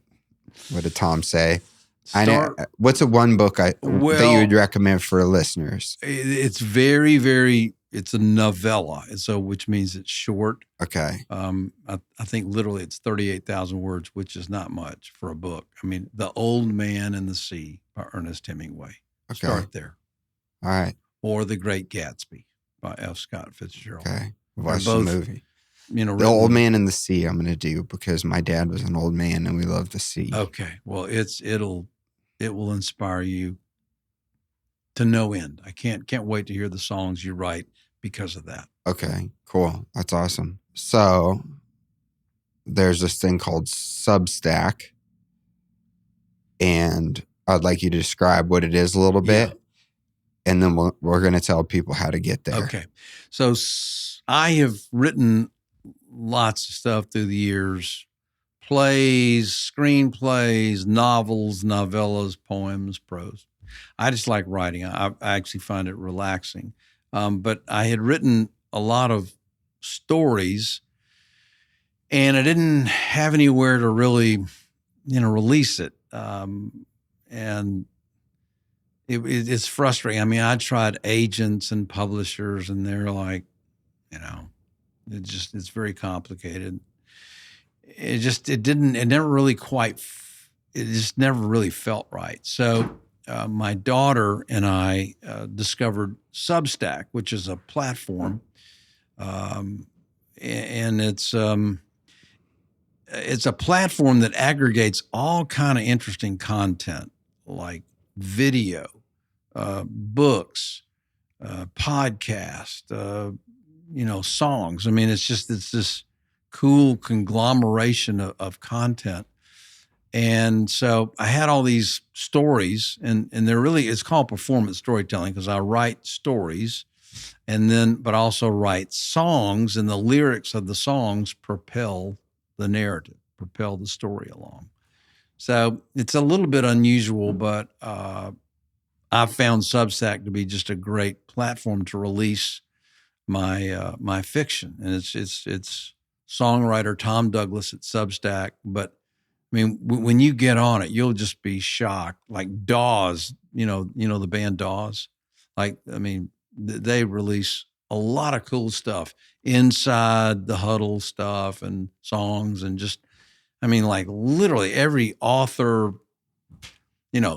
what did Tom say? I know. What's a one book that you would recommend for listeners? It's very, very, it's a novella. So, which means it's short. Okay. I think literally it's 38,000 words, which is not much for a book. I mean, The Old Man and the Sea by Ernest Hemingway. Okay. Start there. All right. Or The Great Gatsby by F. Scott Fitzgerald. Okay. Watch the movie. The Old Man and the Sea I'm going to do, because my dad was an old man and we love the sea. Okay. Well, it will inspire you to no end. I can't wait to hear the songs you write because of that. Okay, cool. That's awesome. So there's this thing called Substack, and I'd like you to describe what it is a little bit, and then we're going to tell people how to get there. Okay. So I have written lots of stuff through the years: plays, screenplays, novels, novellas, poems, prose. I just like writing. I actually find it relaxing. But I had written a lot of stories, and I didn't have anywhere to really, release it. And it's frustrating. I mean, I tried agents and publishers, and they're like, it's very complicated. It just never really felt right. So my daughter and I discovered Substack, which is a platform, and it's a platform that aggregates all kind of interesting content, like video, books, podcast, songs. I mean, it's this cool conglomeration of content. And so I had all these stories, and it's called performance storytelling, because I write stories but also write songs, and the lyrics of the songs propel the narrative, propel the story along. So it's a little bit unusual, but I found Substack to be just a great platform to release my fiction. And it's songwriter Tom Douglas at Substack. But I mean, when you get on it, you'll just be shocked. Like Dawes, the band Dawes. Like, I mean, they release a lot of cool stuff, Inside the Huddle stuff and songs, and just, I mean, like literally every author,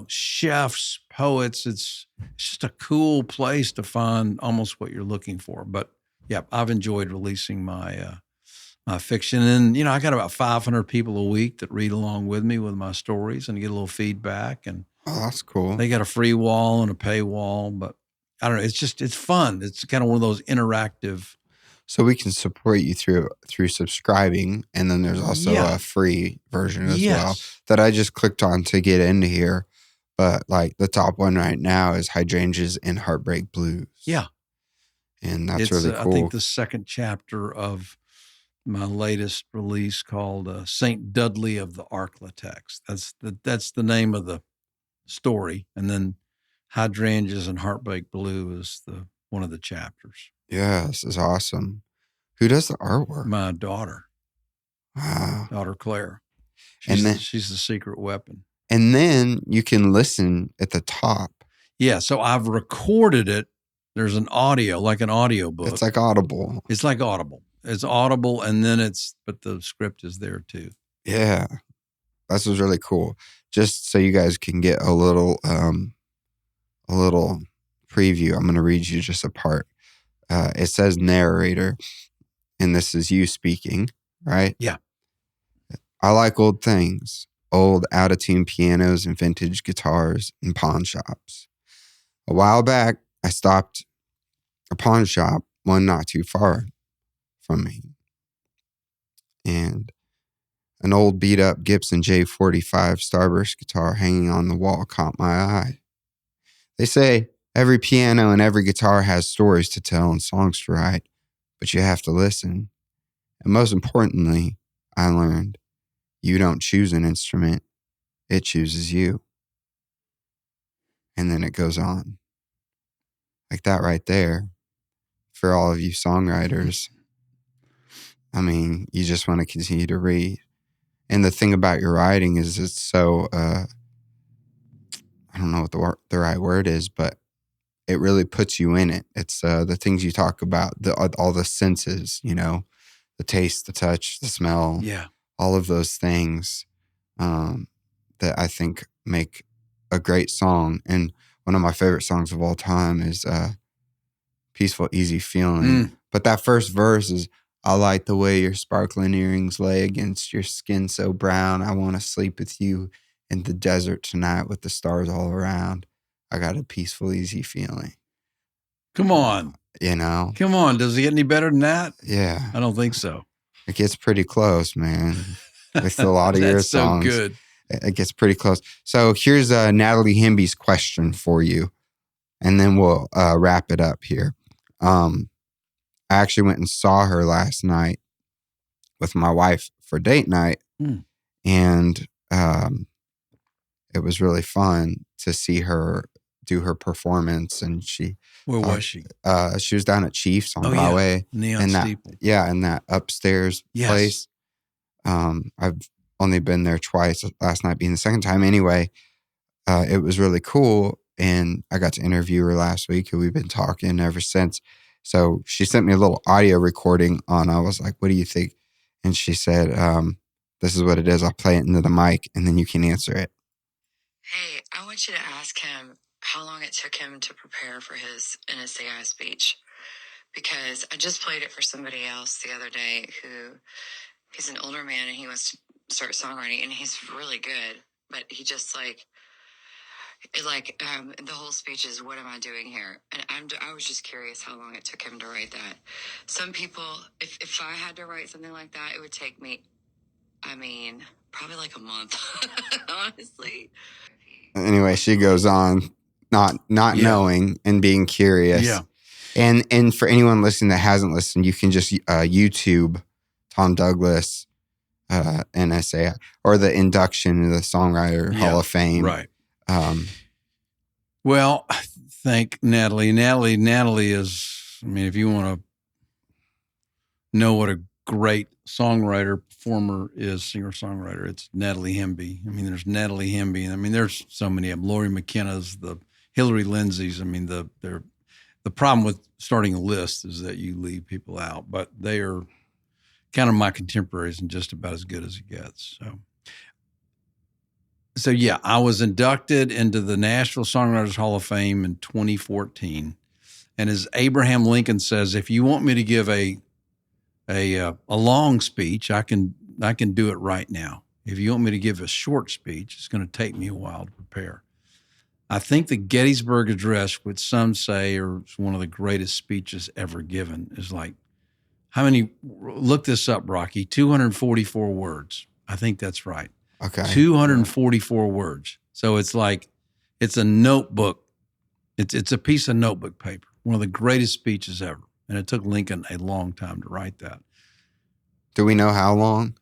chefs, poets. It's just a cool place to find almost what you're looking for. But yeah, I've enjoyed releasing my fiction. And, I got about 500 people a week that read along with me with my stories and get a little feedback. And that's cool. They got a free wall and a pay wall, but I don't know. It's fun. It's kind of one of those interactive. So we can support you through subscribing. And then there's also a free version as well that I just clicked on to get into here. But like the top one right now is Hydrangeas and Heartbreak Blues. Yeah. And that's really cool. I think the second chapter of my latest release called Saint Dudley of the Arklatex. That's the name of the story. And then Hydrangeas and Heartbreak Blue is one of the chapters. Yeah, this is awesome. Who does the artwork? My daughter. Wow. Daughter Claire. She's the secret weapon. And then you can listen at the top. Yeah, so I've recorded it. There's an audio, like an audio book. It's like Audible. It's like Audible. It's Audible, and then but the script is there too. Yeah. That was really cool. Just so you guys can get a little preview, I'm going to read you just a part. It says narrator, and this is you speaking, right? Yeah. I like old things, old out-of-tune pianos and vintage guitars in pawn shops. A while back, I stopped a pawn shop, one not too far from me. And an old beat-up Gibson J45 Starburst guitar hanging on the wall caught my eye. They say every piano and every guitar has stories to tell and songs to write, but you have to listen. And most importantly, I learned, you don't choose an instrument, it chooses you. And then it goes on. Like that right there, for all of you songwriters, I mean, you just want to continue to read. And the thing about your writing is it's so, I don't know what the right word is, but it really puts you in it. It's the things you talk about, all the senses, the taste, the touch, the smell, yeah, all of those things that I think make a great song. And one of my favorite songs of all time is Peaceful, Easy Feeling. But that first verse is, I like the way your sparkling earrings lay against your skin so brown. I want to sleep with you in the desert tonight with the stars all around. I got a peaceful, easy feeling. Come on. Come on. Does it get any better than that? Yeah. I don't think so. It gets pretty close, man. With a lot of your songs. That's so good. It gets pretty close. So here's Natalie Hemby's question for you. And then we'll wrap it up here. I actually went and saw her last night with my wife for date night. And it was really fun to see her do her performance. And where was she? She was down at Chiefs on Broadway. Neon Steeple. Yeah, in that upstairs place. I've only been there twice, last night being the second time. Anyway, it was really cool. And I got to interview her last week, and we've been talking ever since. So she sent me a little audio recording I was like, what do you think? And she said, this is what it is. I'll play it into the mic and then you can answer it. Hey, I want you to ask him how long it took him to prepare for his NSAI speech. Because I just played it for somebody else the other day he's an older man and he wants to start songwriting and he's really good. But he just the whole speech is, what am I doing here? And I was just curious how long it took him to write that. Some people, if I had to write something like that, it would take me, probably like a month, honestly. Anyway, she goes on not knowing and being curious. Yeah. And for anyone listening that hasn't listened, you can just YouTube Tom Douglas NSAI or the induction into the Songwriter Hall of Fame. Right. Well, thank Natalie. Natalie is, if you want to know what a great songwriter, performer is, singer-songwriter, it's Natalie Hemby. There's Natalie Hemby. There's so many of them. Lori McKenna's, the Hillary Lindsay's. The problem with starting a list is that you leave people out, but they are kind of my contemporaries and just about as good as it gets. So yeah, I was inducted into the Nashville Songwriters Hall of Fame in 2014. And as Abraham Lincoln says, if you want me to give a long speech, I can do it right now. If you want me to give a short speech, it's going to take me a while to prepare. I think the Gettysburg Address, which some say is one of the greatest speeches ever given, is like, how many, look this up, Rocky, 244 words. I think that's right. Okay. 244 words. So it's like, it's a notebook. It's a piece of notebook paper. One of the greatest speeches ever. And it took Lincoln a long time to write that. Do we know how long?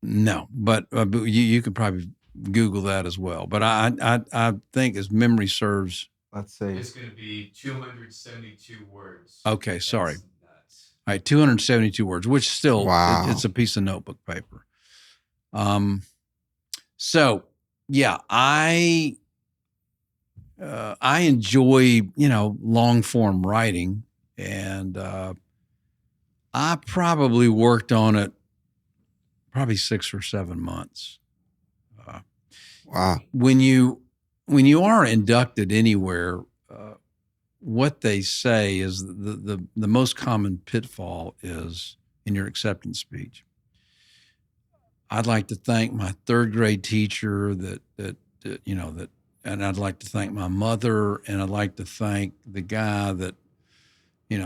No, but you could probably Google that as well. But I think, as memory serves, Let's see. It's going to be 272 words. Okay, sorry. That's nuts. All right, 272 words, which still, Wow. it's a piece of notebook paper. So yeah, I enjoy, long form writing, and I probably worked on it probably 6 or 7 months. Wow. When you are inducted anywhere, what they say is the most common pitfall is in your acceptance speech. I'd like to thank my third grade teacher and I'd like to thank my mother, and I'd like to thank the guy that,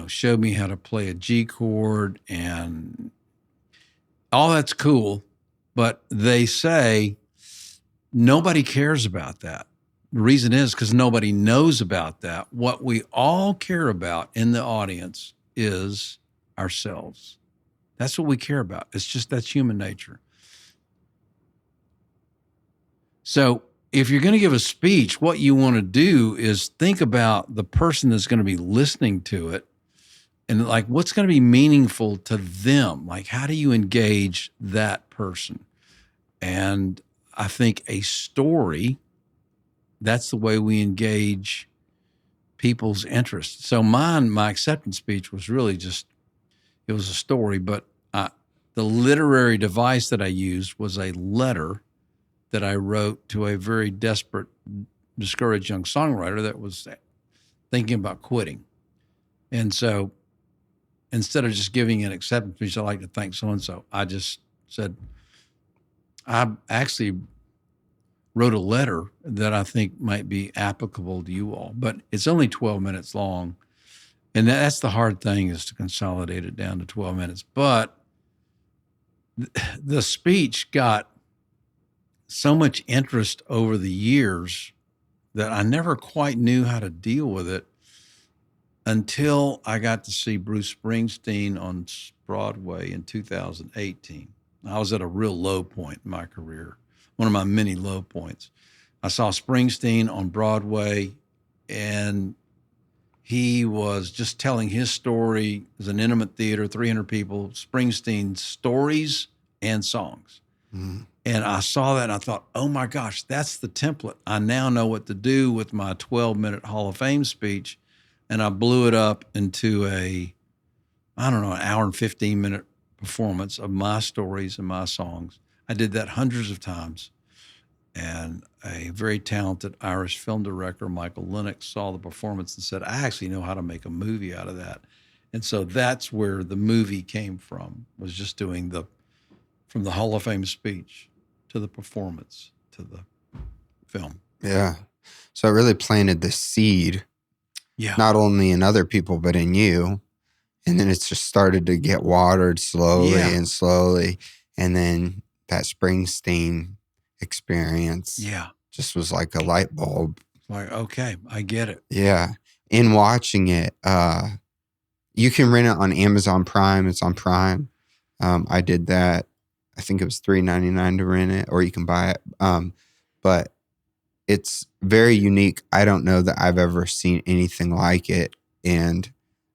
showed me how to play a G chord, and all that's cool. But they say nobody cares about that. The reason is because nobody knows about that. What we all care about in the audience is ourselves. That's what we care about. That's human nature. So if you're going to give a speech, what you want to do is think about the person that's going to be listening to it, and like, what's going to be meaningful to them? Like, how do you engage that person? And I think a story, that's the way we engage people's interest. So my acceptance speech was really it was a story, but the literary device that I used was a letter that I wrote to a very desperate, discouraged young songwriter that was thinking about quitting. And so instead of just giving an acceptance speech, I'd like to thank so-and-so, I just said, I actually wrote a letter that I think might be applicable to you all, but it's only 12 minutes long. And that's the hard thing, is to consolidate it down to 12 minutes. But the speech got so much interest over the years that I never quite knew how to deal with it until I got to see Bruce Springsteen on Broadway in 2018. I was at a real low point in my career, one of my many low points. I saw Springsteen on Broadway, and he was just telling his story. It was an intimate theater, 300 people, Springsteen's stories and songs. Mm-hmm. And I saw that and I thought, oh my gosh, that's the template. I now know what to do with my 12-minute Hall of Fame speech. And I blew it up into an hour and 15-minute performance of my stories and my songs. I did that hundreds of times. And a very talented Irish film director, Michael Lennox, saw the performance and said, I actually know how to make a movie out of that. And so that's where the movie came from, was just doing from the Hall of Fame speech to the performance to the film. Yeah. So it really planted the seed, not only in other people, but in you. And then it's just started to get watered slowly and slowly. And then that Springsteen experience just was like a light bulb. Like, okay, I get it. Yeah. In watching it, you can rent it on Amazon Prime. It's on Prime. I did that. I think it was $3.99 to rent it, or you can buy it. But it's very unique. I don't know that I've ever seen anything like it. And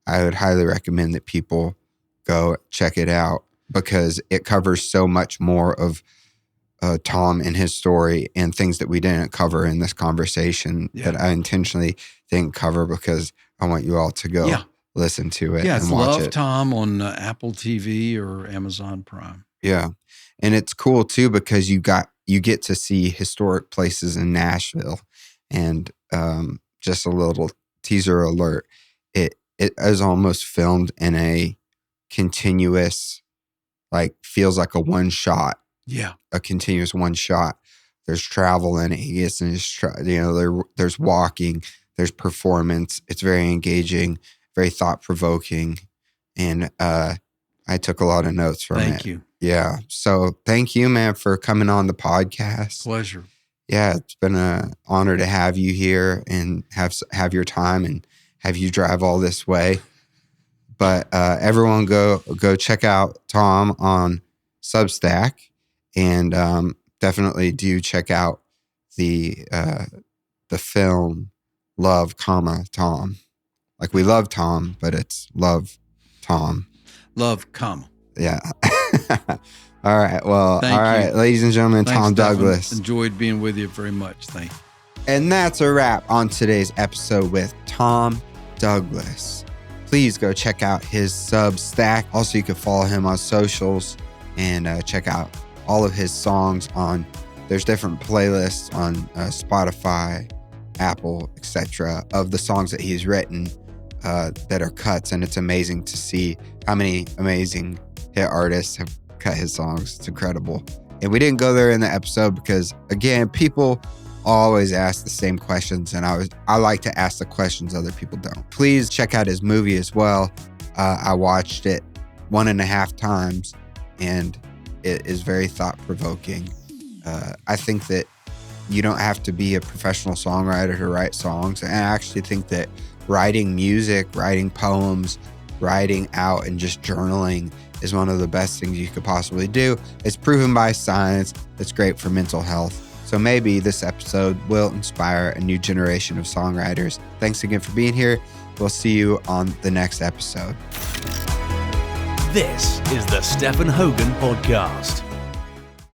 I would highly recommend that people go check it out, because it covers so much more of Tom and his story, and things that we didn't cover in this conversation that I intentionally didn't cover, because I want you all to go listen to it and watch Love it. Tom on Apple TV or Amazon Prime. Yeah. And it's cool too, because you get to see historic places in Nashville. And just a little teaser alert, it is almost filmed in a continuous, like, feels like a one shot. Yeah. A continuous one shot. There's travel in it. He gets in his there's walking, there's performance. It's very engaging, very thought provoking. And I took a lot of notes from it. Thank you. Yeah. So thank you, man, for coming on the podcast. Pleasure. Yeah, it's been an honor to have you here and have your time and have you drive all this way. But everyone go check out Tom on Substack, and definitely do check out the film love, comma, Tom. Like we love Tom, but it's love, Tom. Love, comma. Yeah. All right. Well, Thank all right, you. ladies and gentlemen, Thanks, Tom Stephan. Douglas. Enjoyed being with you very much. Thank you. And that's a wrap on today's episode with Tom Douglas. Please go check out his Substack. Also, you can follow him on socials and check out all of his songs there's different playlists on Spotify, Apple, etc. of the songs that he's written that are cuts. And it's amazing to see how many amazing hit artists have cut his songs. It's incredible. And we didn't go there in the episode because, again, people always ask the same questions, and I like to ask the questions other people don't. Please check out his movie as well. I watched it 1.5 times, and it is very thought-provoking. I think that you don't have to be a professional songwriter to write songs, and I actually think that writing music, writing poems, writing out, and just journaling is one of the best things you could possibly do. It's proven by science. It's great for mental health. So maybe this episode will inspire a new generation of songwriters. Thanks again for being here. We'll see you on the next episode. This is the Stephan Hogan Podcast.